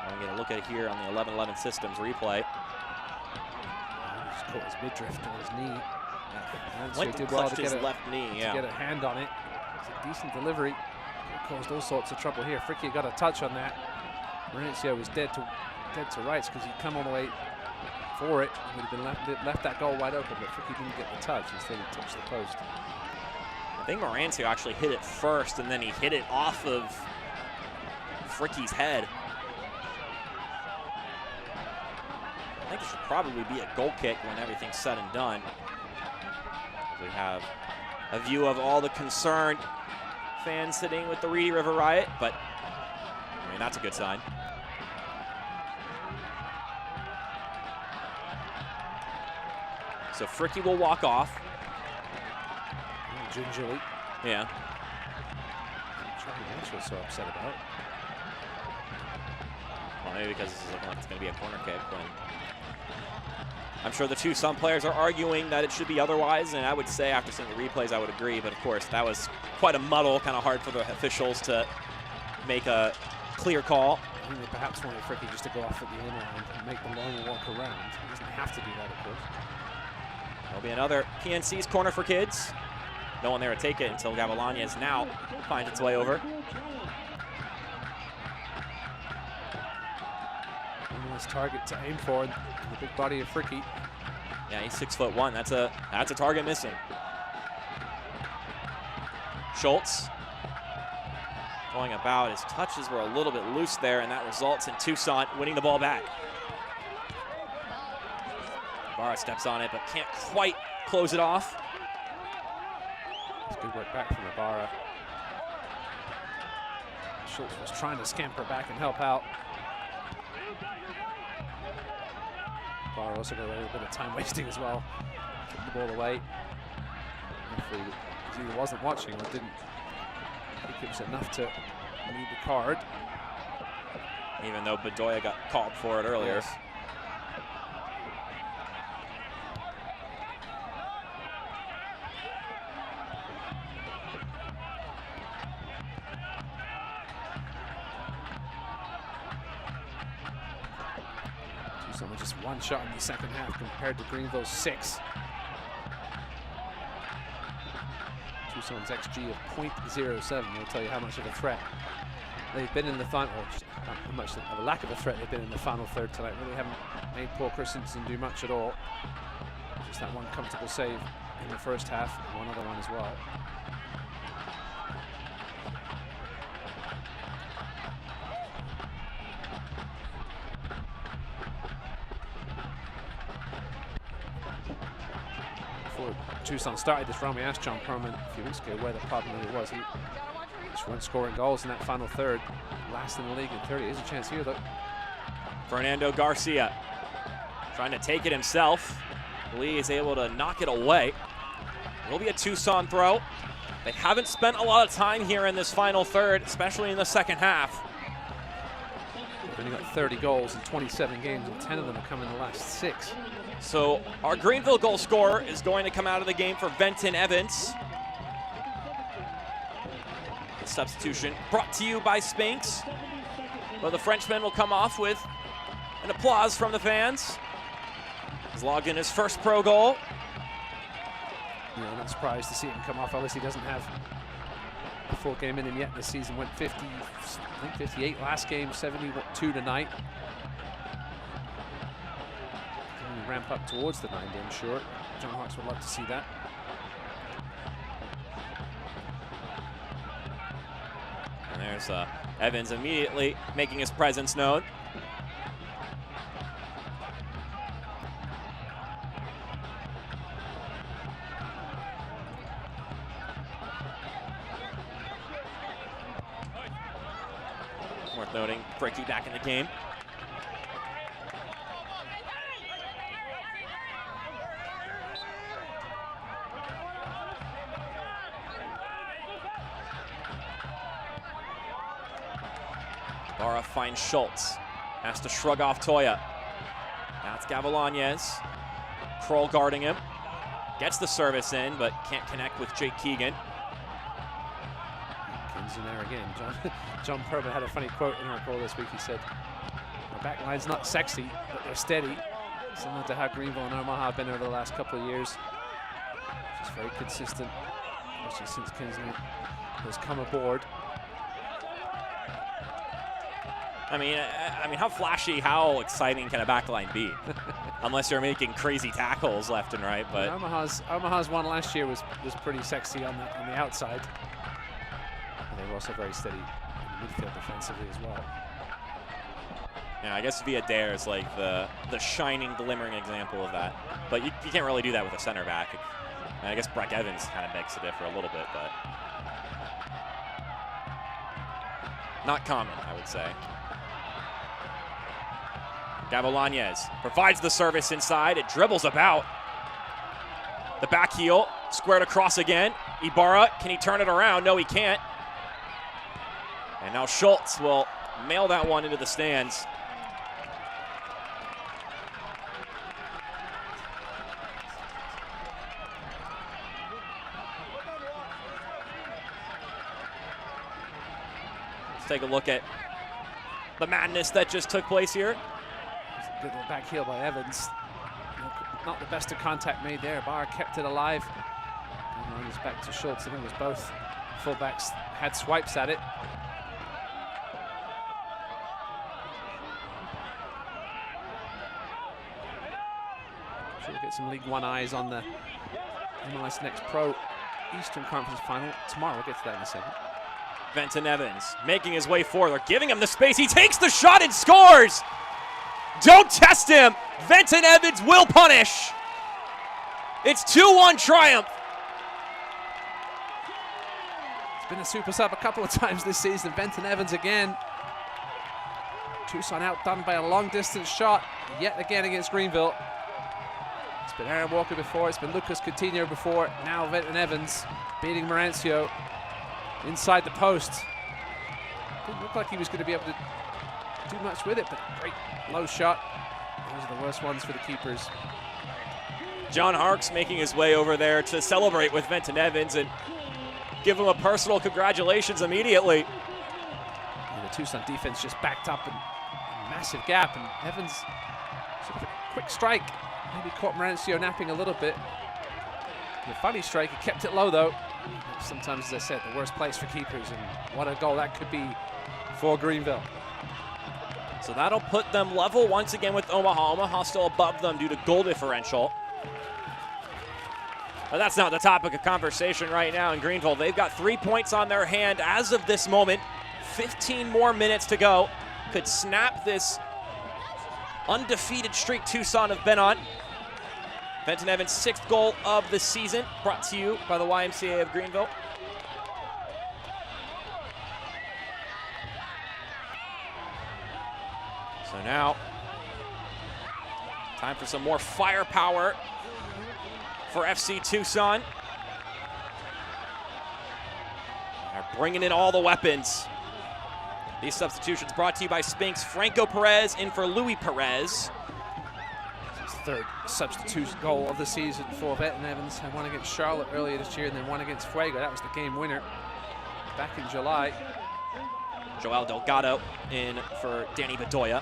I'm going to look at it here on the 11-11 systems replay. He just caught his midriff or his knee. Went to clutch his left knee, to get a hand on it. It's a decent delivery. It caused all sorts of trouble here. Fricky got a touch on that. Mauricio was dead to rights because he'd come all the way for it. He would have been left that goal wide open, but Fricky didn't get the touch. Instead, he touched the post. I think Mauricio actually hit it first, and then he hit it off of Fricky's head. I think it should probably be a goal kick when everything's said and done. We have a view of all the concerned fans sitting with the Reedy River Riot, but I mean, that's a good sign. So Fricky will walk off. Gingerly. Yeah. Charlie was so upset about it. Well, maybe because this is looking like it's going to be a corner kick. When I'm sure the Tucson players are arguing that it should be otherwise, and I would say after seeing the replays, I would agree. But of course, that was quite a muddle, kind of hard for the officials to make a clear call. I think they perhaps wanted Fricky just to go off at the end and make the long walk around. He doesn't have to do that, of course. There'll be another PNC's corner for kids. No one there to take it until Gavilanes now finds its way over. One less target to aim for in the big body of Fricky. Yeah, he's 6'1". That's a target missing. Schultz going about. His touches were a little bit loose there, and that results in Tucson winning the ball back. Barra steps on it, but can't quite close it off. It's good work back from Ibarra. Schultz was trying to scamper back and help out. Ibarra also got a little bit of time wasting as well. Took the ball away. If he either wasn't watching or didn't think it was enough to need the card. Even though Bedoya got called for it earlier. Yes. Tucson with just one shot in the second half compared to Greenville's 6. Tucson's XG of .07 will tell you how much of a threat they've been in the final, or just how much of a lack of a threat they've been in the final third tonight. Really haven't made Paul Christensen do much at all. Just that one comfortable save in the first half, and one other one as well. Before Tucson started this run, we asked John Perman a few weeks ago where the problem really was. He just weren't scoring goals in that final third. Last in the league in 30. There's a chance here, though. Fernando Garcia trying to take it himself. Lee is able to knock it away. It will be a Tucson throw. They haven't spent a lot of time here in this final third, especially in the second half. They've only got 30 goals in 27 games, and 10 of them have come in the last 6. So our Greenville goal scorer is going to come out of the game for Venton Evans. The substitution brought to you by Spanx. But the Frenchman will come off with an applause from the fans. He's logged in his first pro goal. Yeah, I'm not surprised to see him come off. Obviously, he doesn't have a full game in him yet this season. Went 50, I think 58 last game, 72 tonight. Can we ramp up towards the 90, I'm sure. John Hawks would love to see that. And there's Evans immediately making his presence known. Worth noting, Fricky back in the game. Barra finds Schultz. Has to shrug off Toya. Now it's Gavilanes. Kroll guarding him. Gets the service in, but can't connect with Jake Keegan. Kings in there again. John Perman had a funny quote in our call this week. He said, "Our back line's not sexy, but they're steady." Similar to how Greenville and Omaha have been over the last couple of years. Just very consistent, especially since Kinsley has come aboard. I mean, how flashy, how exciting can a backline be? Unless you're making crazy tackles left and right. But Omaha's one last year was pretty sexy on the outside. And they were also very steady in the midfield defensively as well. Yeah, I guess Villadair is like the shining, glimmering example of that. But you can't really do that with a center back. And I guess Breck Evans kind of begs to differ a little bit, but not common, I would say. Gavilanes provides the service inside. It dribbles about. The back heel, squared across again. Ibarra, can he turn it around? No, he can't. And now Schultz will mail that one into the stands. Let's take a look at the madness that just took place here. Good little back heel by Evans. Not the best of contact made there. Barr kept it alive. And runs back to Schultz. I think it was both fullbacks had swipes at it. Sure, we'll get some League One eyes on the MLS Next Pro Eastern Conference Final tomorrow. We'll get to that in a second. Venton Evans making his way forward. They're giving him the space. He takes the shot and scores. Don't test him. Venton Evans will punish. It's 2-1 triumph. It's been a super sub a couple of times this season. Venton Evans again. Tucson outdone by a long distance shot yet again against Greenville. It's been Aaron Walker before. It's been Lucas Coutinho before. Now Venton Evans beating Marancio inside the post. Didn't look like he was going to be able to do much with it, but great low shot. Those are the worst ones for the keepers. John Harkes making his way over there to celebrate with Venton Evans and give him a personal congratulations immediately. And the Tucson defense just backed up and massive gap, and Evans sort of a quick strike. Maybe caught Marancio napping a little bit. The funny strike, he kept it low though. Sometimes, as I said, the worst place for keepers, and what a goal that could be for Greenville. So that'll put them level once again with Omaha. Omaha still above them due to goal differential. But that's not the topic of conversation right now in Greenville. They've got 3 points on their hand as of this moment. 15 more minutes to go. Could snap this undefeated streak Tucson have been on. Venton Evans' 6th goal of the season, brought to you by the YMCA of Greenville. So now, time for some more firepower for FC Tucson. They're bringing in all the weapons. These substitutions brought to you by Spinks. Franco Perez in for Louis Perez. His 3rd substitution goal of the season for Venton Evans. And one against Charlotte earlier this year, and then one against Fuego. That was the game winner back in July. Joel Delgado in for Danny Bedoya.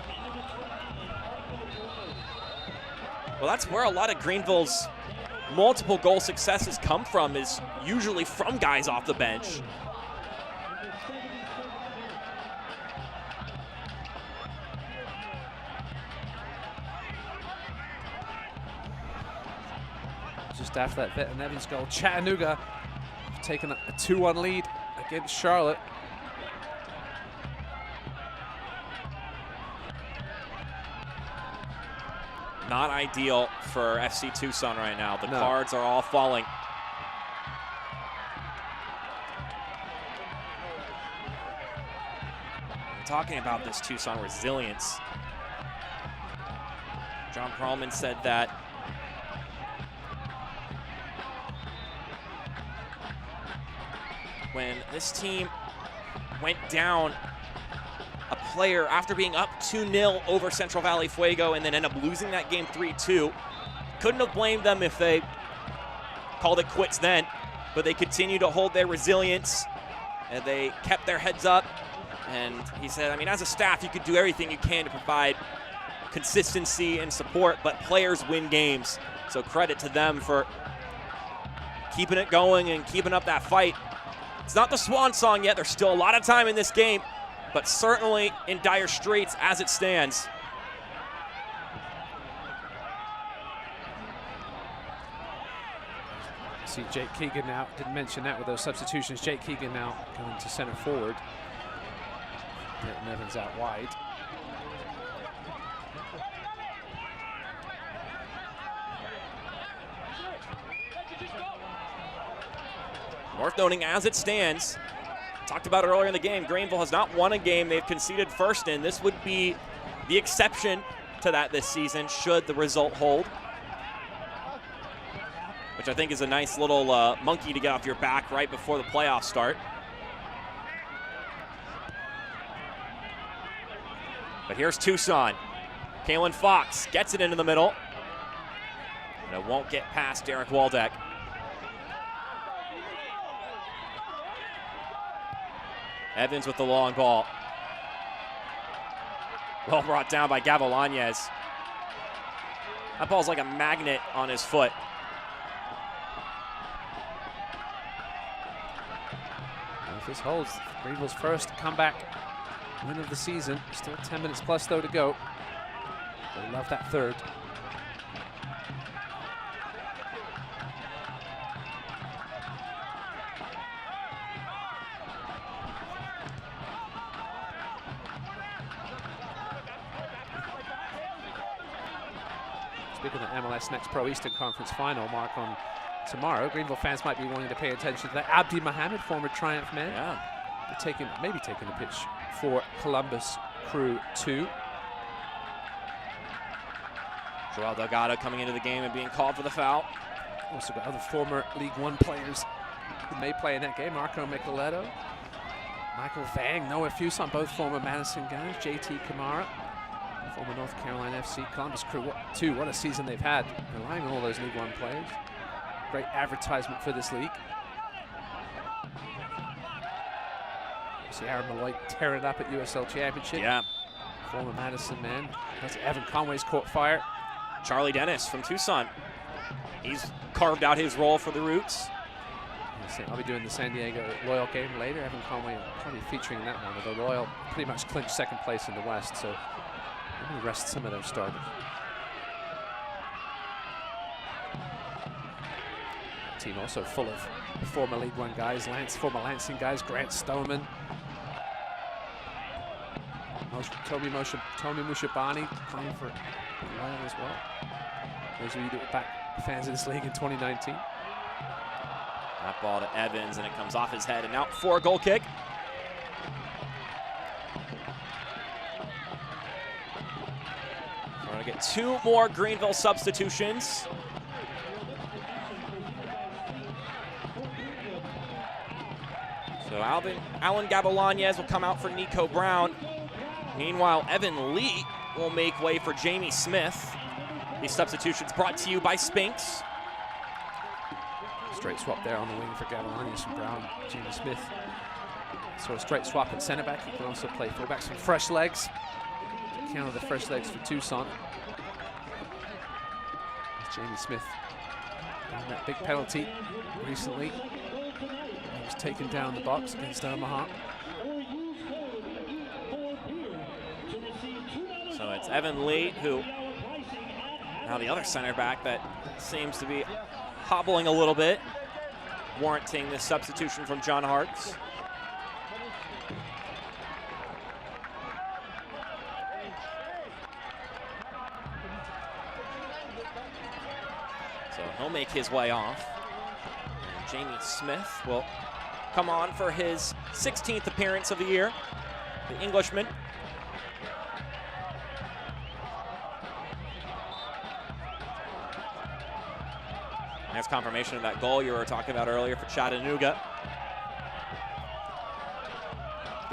Well, that's where a lot of Greenville's multiple goal successes come from, is usually from guys off the bench. Just after that Venton Evans goal, Chattanooga have taken a 2-1 lead against Charlotte. Not ideal for FC Tucson right now. The cards are all falling. We're talking about this Tucson resilience. John Perlman said that when this team went down a player after being up 2-0 over Central Valley Fuego and then end up losing that game 3-2. Couldn't have blamed them if they called it quits then, but they continued to hold their resilience and they kept their heads up. And he said, I mean, as a staff, you could do everything you can to provide consistency and support, but players win games. So credit to them for keeping it going and keeping up that fight. It's not the swan song yet. There's still a lot of time in this game, but certainly in dire straits as it stands. See Jake Keegan now, didn't mention that with those substitutions. Jake Keegan now going to center forward. Nate Evans out wide. Worth noting as it stands, talked about it earlier in the game, Greenville has not won a game they've conceded first in. This would be the exception to that this season, should the result hold. Which I think is a nice little monkey to get off your back right before the playoffs start. But here's Tucson. Kalen Fox gets it into the middle. And it won't get past Derek Waldeck. Evans with the long ball. Well brought down by Gavilanes. That ball's like a magnet on his foot. If this holds, Greenville's first comeback win of the season. Still 10 minutes plus though to go. They love that third. Speaking of the MLS Next Pro Eastern Conference Final, Mark, on tomorrow, Greenville fans might be wanting to pay attention to that. Abdi Mohammed, former Triumph man, maybe taking the pitch for Columbus Crew 2. Joel Delgado coming into the game and being called for the foul. Also got other former League One players who may play in that game. Marco Micheletto, Michael Vang, Noah Fuson, both former Madison guys. JT Kamara, former North Carolina FC. Columbus Crew 2, what a season they've had, relying on all those League One players. Great advertisement for this league. See Aaron Malloy tearing it up at USL Championship. Yeah. Former Madison man. That's Evan Conway's caught fire. Charlie Dennis from Tucson. He's carved out his role for the Roots. I'll be doing the San Diego Loyal game later. Evan Conway probably featuring in that one, although Loyal pretty much clinched second place in the West, so maybe rest some of those starters. Team also full of former League One guys, former Lansing guys, Grant Stoneman, Tomi Mushabani playing for Loyal as well. Those of you that were back fans of this league in 2019. That ball to Evans, and it comes off his head and out for a goal kick. We're going to get 2 more Greenville substitutions. So Alan Gavilanes will come out for Nico Brown. Meanwhile, Evan Lee will make way for Jamie Smith. These substitutions brought to you by Spinks. Straight swap there on the wing for Gavilanes from Brown, Jamie Smith. So a straight swap at center back. He can also play fullback. Some fresh legs. Count of the fresh legs for Tucson. Jamie Smith on that big penalty recently. He was taken down the box against Omaha. So it's Evan Lee, who now the other center back that seems to be hobbling a little bit, warranting this substitution from John Hartz. So he'll make his way off. And Jamie Smith will come on for his 16th appearance of the year, the Englishman. That's confirmation of that goal you were talking about earlier for Chattanooga.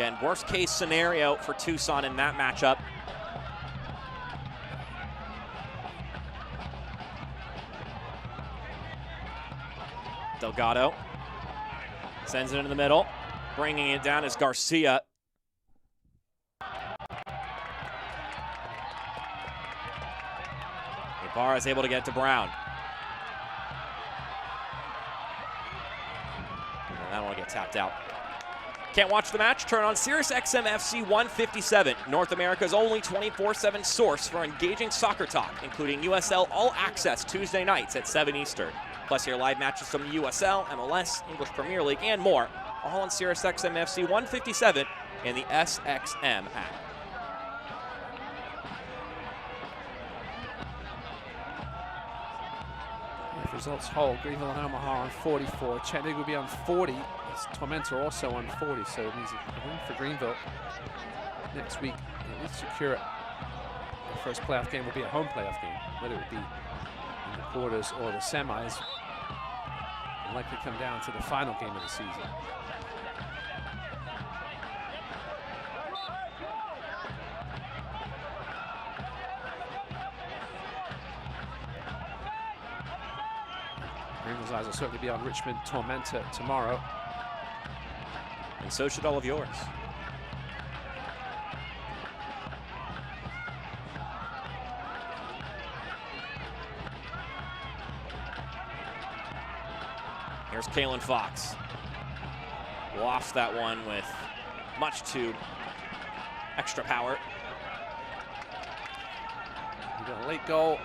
Again, worst case scenario for Tucson in that matchup. Delgado sends it into the middle. Bringing it down is Garcia. Ibarra is able to get to Brown. And that one will get tapped out. Can't watch the match? Turn on SiriusXM FC 157, North America's only 24/7 source for engaging soccer talk, including USL All Access Tuesday nights at 7 Eastern. Plus hear live matches from the USL, MLS, English Premier League, and more, all on SiriusXM FC 157 and the SXM app. If results hold, Greenville and Omaha on 44. Chattanooga will be on 40. It's Tormentor also on 40, so it means a win for Greenville next week. At least secure it. The first playoff game will be a home playoff game, whether it be in the quarters or the semis. It'll likely come down to the final game of the season. Greenville's eyes will certainly be on Richmond Tormenta tomorrow. And so should all of yours. Here's Kalen Fox. Lost that one with much too extra power. We got a late goal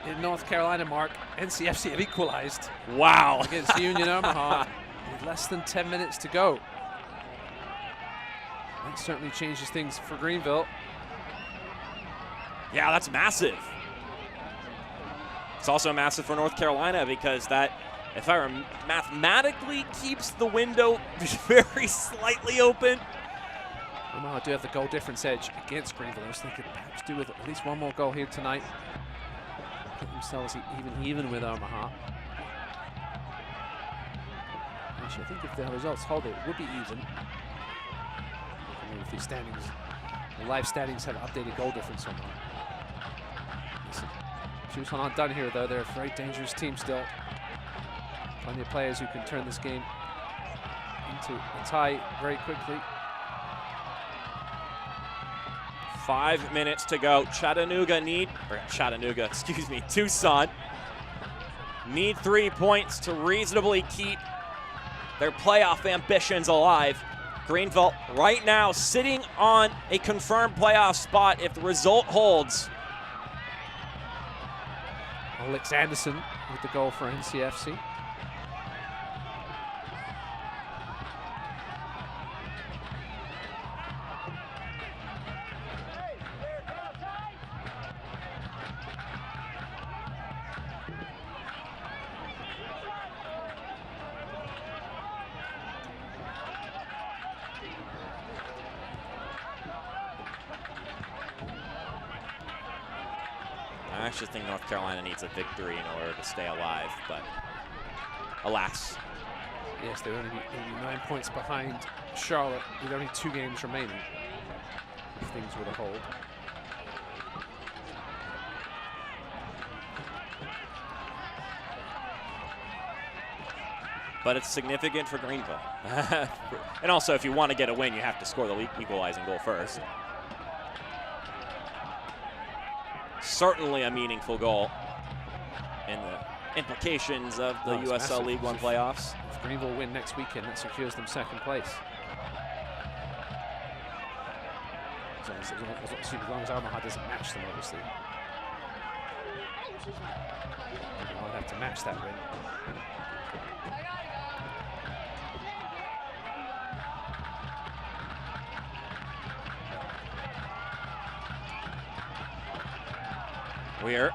in North Carolina, Mark. NCFC have equalized. Wow. Against Union Omaha with less than 10 minutes to go. That certainly changes things for Greenville. Yeah, that's massive. It's also massive for North Carolina because that, if I remember, mathematically keeps the window very slightly open. Omaha do have the goal difference edge against Greenville. I was thinking perhaps do with at least one more goal here tonight. Get themselves even with Omaha. Actually, I think if the results hold, it would be even. If these standings, the live standings have updated goal difference or not. Tucson aren't done here, though. They're a very dangerous team still. Plenty of players who can turn this game into a tie very quickly. 5 minutes to go. Tucson need 3 points to reasonably keep their playoff ambitions alive. Greenville right now sitting on a confirmed playoff spot if the result holds. Alex Anderson with the goal for NCFC. I actually think North Carolina needs a victory in order to stay alive, but alas. Yes, they're only 9 points behind Charlotte with only 2 games remaining, if things were to hold. But it's significant for Greenville. And also, if you want to get a win, you have to score the equalizing goal first. Certainly a meaningful goal in the implications of the USL League One playoffs. If Greenville win next weekend, that secures them second place. As long as Omaha doesn't match them, obviously. They'll have to match that win. Weir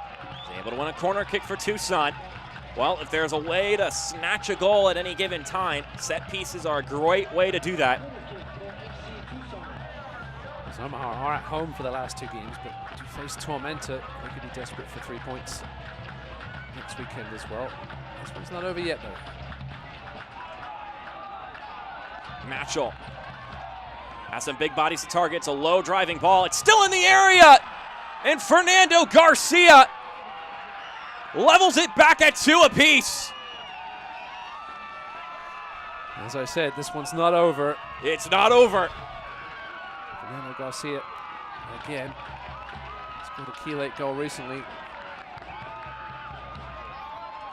able to win a corner kick for Tucson. Well, if there's a way to snatch a goal at any given time, set pieces are a great way to do that. So Omaha are at home for the last 2 games, but to face Tormenta, they could be desperate for 3 points next weekend as well. This one's not over yet, though. Matchell Has some big bodies to target. It's a low driving ball. It's still in the area. And Fernando Garcia levels it back at 2 apiece. As I said, this one's not over. It's not over. Fernando Garcia again. Scored a key late goal recently.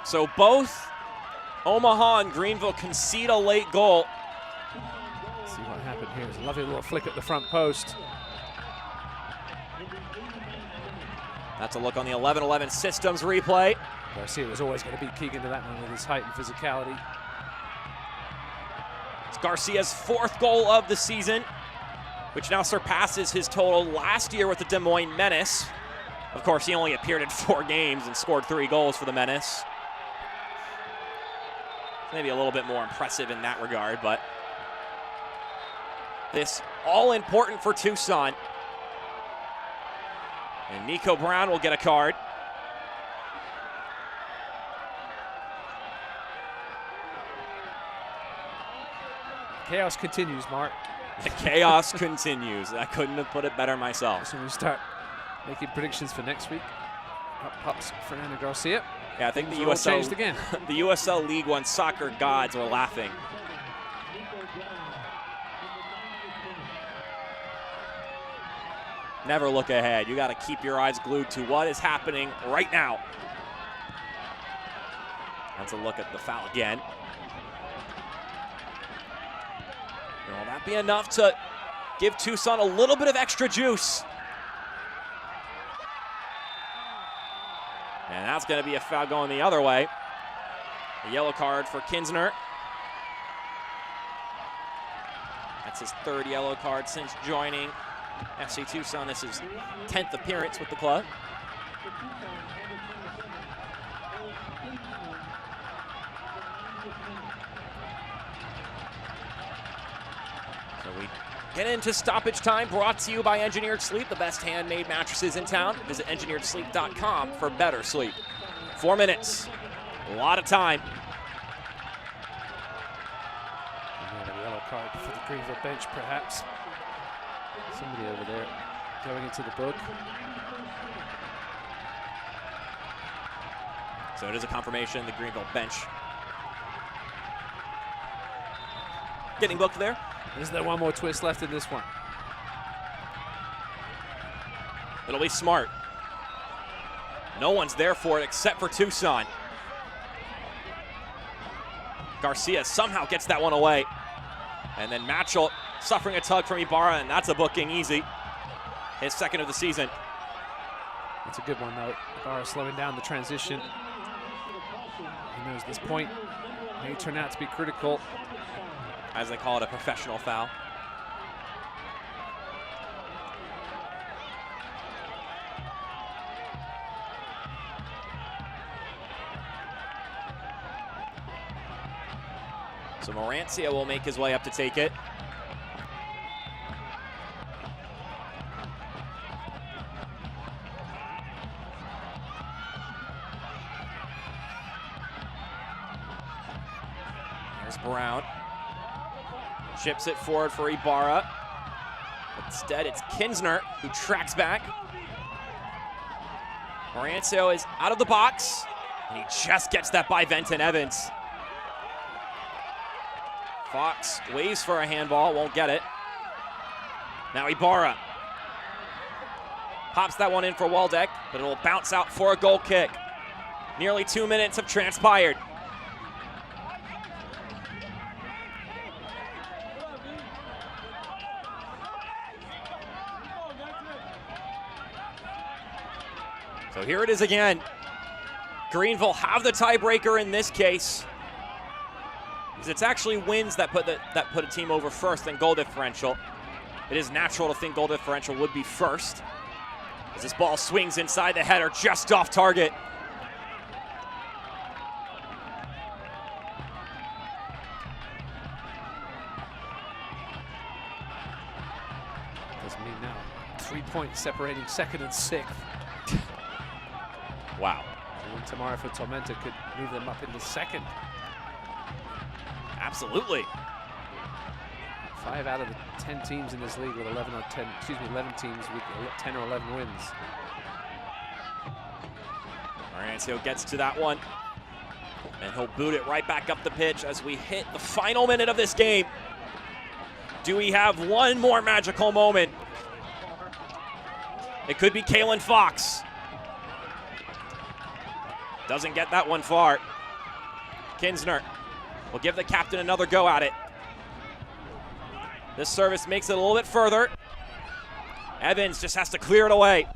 So both Omaha and Greenville concede a late goal. Let's see what happened here. It's a lovely little flick at the front post. That's a look on the 11-11 systems replay. Garcia was always going to beat Keegan to that one with his height and physicality. It's Garcia's 4th goal of the season, which now surpasses his total last year with the Des Moines Menace. Of course, he only appeared in 4 games and scored 3 goals for the Menace. Maybe a little bit more impressive in that regard, but this all important for Tucson. And Nico Brown will get a card. Chaos continues, Mark. The chaos continues. I couldn't have put it better myself. So we start making predictions for next week. Up pops Fernando Garcia. Yeah, I think the USL changed again. The USL League One soccer gods were laughing. Never look ahead. You got to keep your eyes glued to what is happening right now. That's a look at the foul again. Will that be enough to give Tucson a little bit of extra juice? And that's going to be a foul going the other way. A yellow card for Kinsner. That's his 3rd yellow card since joining FC Tucson. This is 10th appearance with the club. So we get into stoppage time, brought to you by Engineered Sleep, the best handmade mattresses in town. Visit engineeredsleep.com for better sleep. 4 minutes, a lot of time. A yellow card for the Greenville bench, perhaps. Somebody over there going into the book. So it is a confirmation, the Greenville bench getting booked there. Is there one more twist left in this one? It'll be smart. No one's there for it except for Tucson. Garcia somehow gets that one away. And then Matchell suffering a tug from Ibarra, and that's a booking easy. His 2nd of the season. That's a good one, though. Ibarra slowing down the transition. He knows this point may turn out to be critical. As they call it, a professional foul. So Morancia will make his way up to take it. There's Brown. Chips it forward for Ibarra. Instead, it's Kinsner who tracks back. Morancio is out of the box, and he just gets that by Venton Evans. Fox waves for a handball, won't get it. Now Ibarra pops that one in for Waldeck, but it'll bounce out for a goal kick. Nearly 2 minutes have transpired. So here it is again. Greenville have the tiebreaker in this case. Because it's actually wins that put a team over first in goal differential. It is natural to think goal differential would be first. As this ball swings inside the header, just off target. Doesn't mean now 3 points separating 2nd and 6th. Wow. And tomorrow for Tormenta could move them up into 2nd. Absolutely. 5 out of the 10 teams in this league with 11 teams with 10 or 11 wins. Marancio gets to that one, and he'll boot it right back up the pitch as we hit the final minute of this game. Do we have one more magical moment? It could be Kalen Fox. Doesn't get that one far. Kinsner will give the captain another go at it. This service makes it a little bit further. Evans just has to clear it away.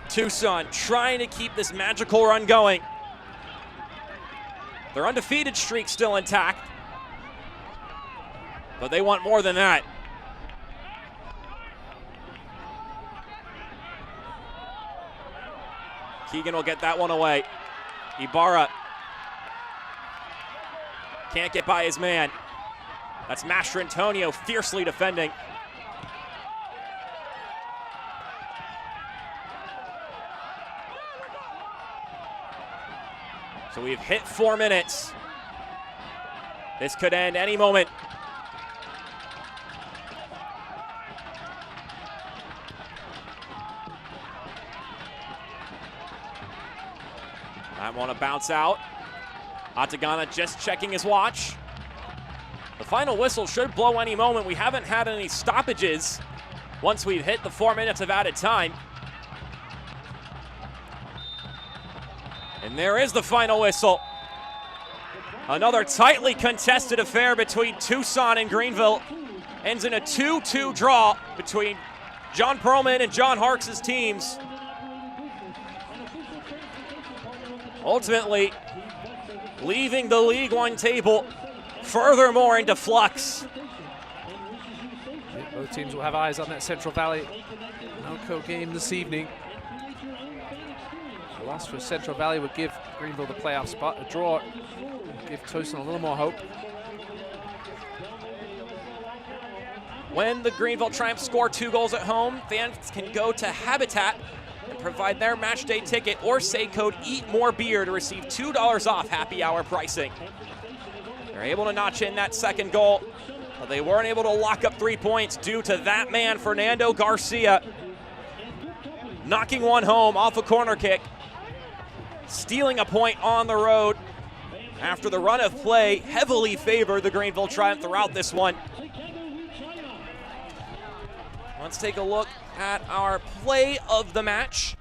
Tucson trying to keep this magical run going. Their undefeated streak still intact, but they want more than that. Keegan will get that one away. Ibarra can't get by his man. That's Mastrantonio fiercely defending. So we've hit 4 minutes. This could end any moment. I want to bounce out. Atagana just checking his watch. The final whistle should blow any moment. We haven't had any stoppages once we've hit the 4 minutes of added time. And there is the final whistle. Another tightly contested affair between Tucson and Greenville. Ends in a 2-2 draw between John Perlman and John Harks' teams. Ultimately, leaving the League One table furthermore into flux. Both teams will have eyes on that Central Valley Elko game this evening. A loss for Central Valley would give Greenville the playoff spot. A draw would give Tucson a little more hope. When the Greenville Triumph score 2 goals at home, fans can go to Habitat and provide their match day ticket or say code EATMOREBEER to receive $2 off happy hour pricing. They're able to notch in that second goal, but they weren't able to lock up 3 points due to that man, Fernando Garcia, knocking one home off a corner kick, stealing a point on the road after the run of play heavily favored the Greenville Triumph throughout this one. Let's take a look at our play of the match,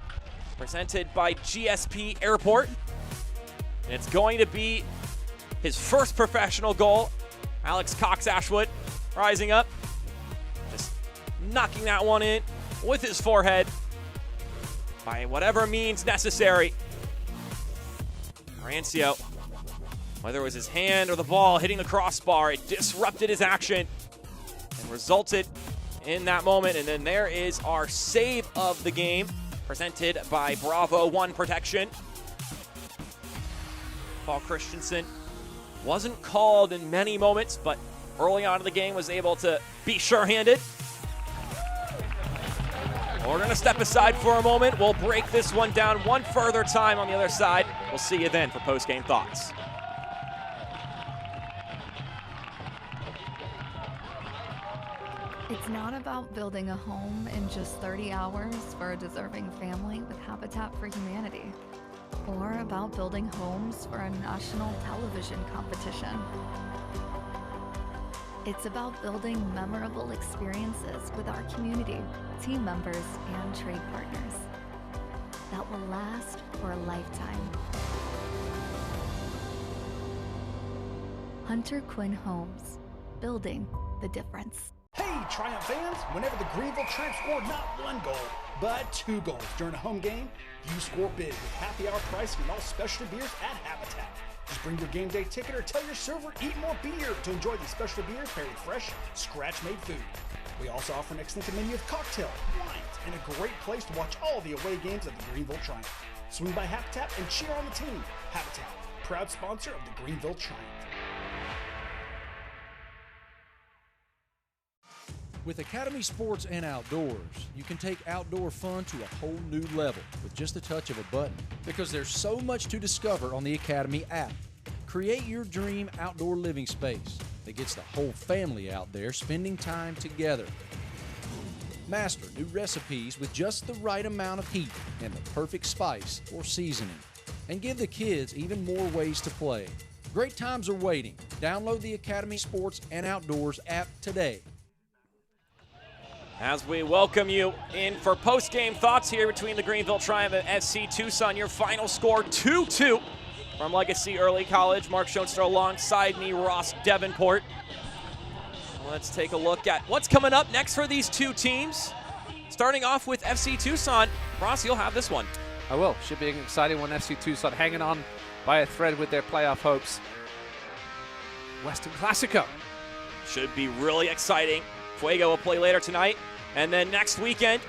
presented by GSP Airport. And it's going to be his first professional goal. Alex Cox-Ashwood rising up, just knocking that one in with his forehead by whatever means necessary. Marancio, whether it was his hand or the ball hitting the crossbar, it disrupted his action and resulted in that moment. And then there is our save of the game, presented by Bravo One Protection. Paul Christensen wasn't called in many moments, but early on in the game was able to be sure-handed. We're going to step aside for a moment. We'll break this one down one further time on the other side. We'll see you then for post-game thoughts. It's not about building a home in just 30 hours for a deserving family with Habitat for Humanity, or about building homes for a national television competition. It's about building memorable experiences with our community, team members, and trade partners that will last for a lifetime. Hunter Quinn Homes, building the difference. Hey, Triumph fans! Whenever the Greenville Triumph score not 1 goal, but 2 goals during a home game, you score big with happy hour pricing and all specialty beers at Habitat. Just bring your game day ticket or tell your server Eat More Beer to enjoy these special beers paired with fresh, scratch-made food. We also offer an extensive menu of cocktails, wines, and a great place to watch all the away games of the Greenville Triumph. Swing by Habitat and cheer on the team. Habitat, proud sponsor of the Greenville Triumph. With Academy Sports and Outdoors, you can take outdoor fun to a whole new level with just the touch of a button, because there's so much to discover on the Academy app. Create your dream outdoor living space that gets the whole family out there spending time together. Master new recipes with just the right amount of heat and the perfect spice or seasoning. And give the kids even more ways to play. Great times are waiting. Download the Academy Sports and Outdoors app today. As we welcome you in for post-game thoughts here between the Greenville Triumph and FC Tucson, your final score 2-2 from Legacy Early College. Mark Schoenster alongside me, Ross Davenport. Let's take a look at what's coming up next for these two teams. Starting off with FC Tucson. Ross, you'll have this one. I will. Should be an exciting one. FC Tucson hanging on by a thread with their playoff hopes. Western Classico. Should be really exciting. Fuego will play later tonight. And then next weekend,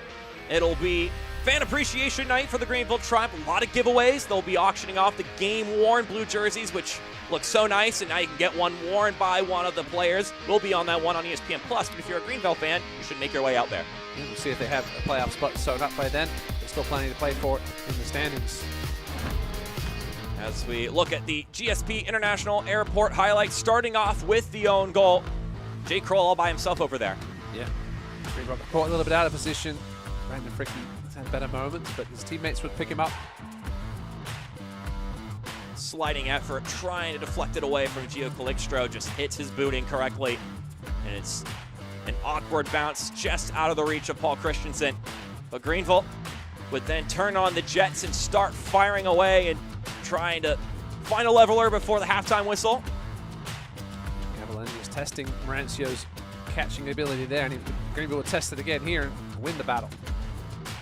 it'll be Fan Appreciation Night for the Greenville Triumph. A lot of giveaways. They'll be auctioning off the game-worn blue jerseys, which look so nice, and now you can get one worn by one of the players. We'll be on that one on ESPN+, but if you're a Greenville fan, you should make your way out there. Yeah, we'll see if they have a playoff spot sewn up by then. There's still plenty to play for in the standings. As we look at the GSP International Airport highlights, starting off with the own goal. Jay Kroll all by himself over there. Yeah. Greenville caught a little bit out of position. Brandon Fricky has had better moments, but his teammates would pick him up. Sliding effort, trying to deflect it away from Gio Calixtro, just hits his boot incorrectly. And it's an awkward bounce just out of the reach of Paul Christensen. But Greenville would then turn on the Jets and start firing away and trying to find a leveler before the halftime whistle. Cavallini is testing Marancio's catching ability there, and Greenville will test it again here and win the battle.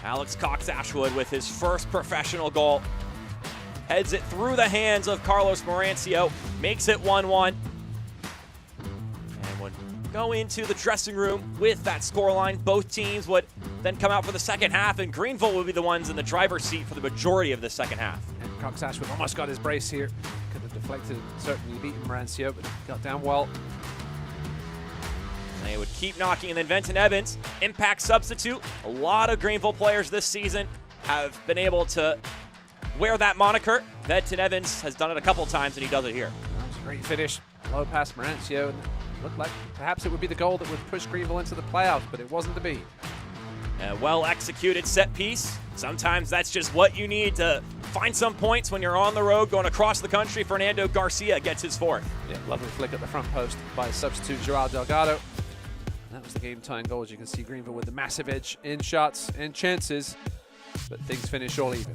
Alex Cox-Ashwood with his first professional goal. Heads it through the hands of Carlos Marancio, makes it 1-1. And would go into the dressing room with that scoreline. Both teams would then come out for the second half, and Greenville would be the ones in the driver's seat for the majority of the second half. And Cox-Ashwood almost got his brace here. Could have deflected and certainly beaten Marancio, but got down well. They would keep knocking, and then Venton Evans, impact substitute. A lot of Greenville players this season have been able to wear that moniker. Venton Evans has done it a couple times, and he does it here. That was a great finish. Low past Marancio, and looked like perhaps it would be the goal that would push Greenville into the playoffs, but it wasn't to be. A well-executed set piece. Sometimes that's just what you need to find some points when you're on the road going across the country. Fernando Garcia gets his fourth. Yeah, lovely flick at the front post by substitute Joao Delgado. That was the game-tying goal. As you can see, Greenville with the massive edge in shots and chances, but things finish all even.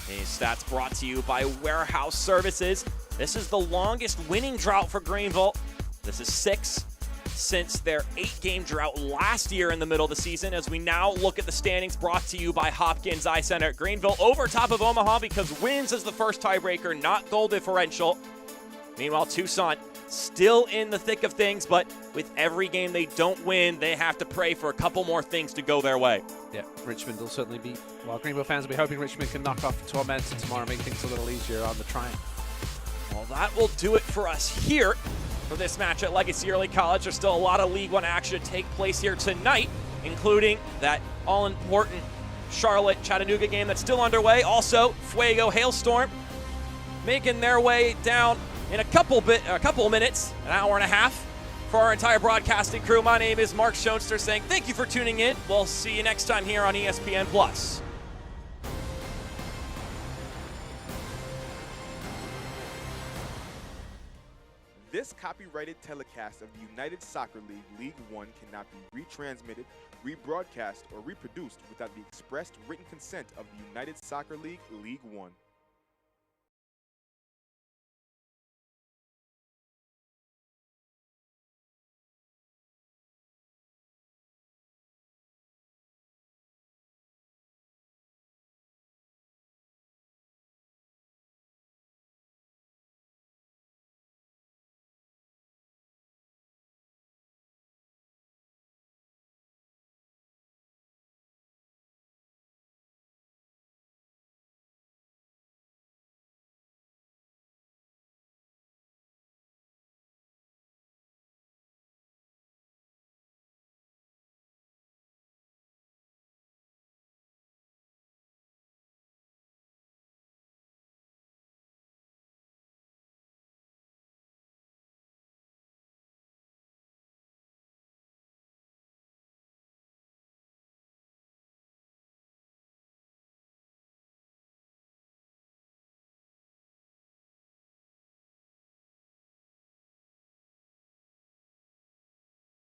These stats brought to you by Warehouse Services. This is the longest winning drought for Greenville. This is 6 since their 8-game drought last year in the middle of the season. As we now look at the standings, brought to you by Hopkins Eye Center. Greenville over top of Omaha because wins is the first tiebreaker, not goal differential. Meanwhile, Tucson still in the thick of things, but with every game they don't win, they have to pray for a couple more things to go their way. Yeah, Richmond will certainly be, well, Greenville fans will be hoping Richmond can knock off Tormenta tomorrow, make things a little easier on the Triumph. Well, that will do it for us here for this match at Legacy Early College. There's still a lot of League One action to take place here tonight, including that all-important Charlotte-Chattanooga game that's still underway. Also, Fuego Hailstorm making their way down in a couple minutes, an hour and a half. For our entire broadcasting crew, my name is Mark Schoenster saying thank you for tuning in. We'll see you next time here on ESPN+. This copyrighted telecast of the United Soccer League League One cannot be retransmitted, rebroadcast, or reproduced without the expressed written consent of the United Soccer League League One.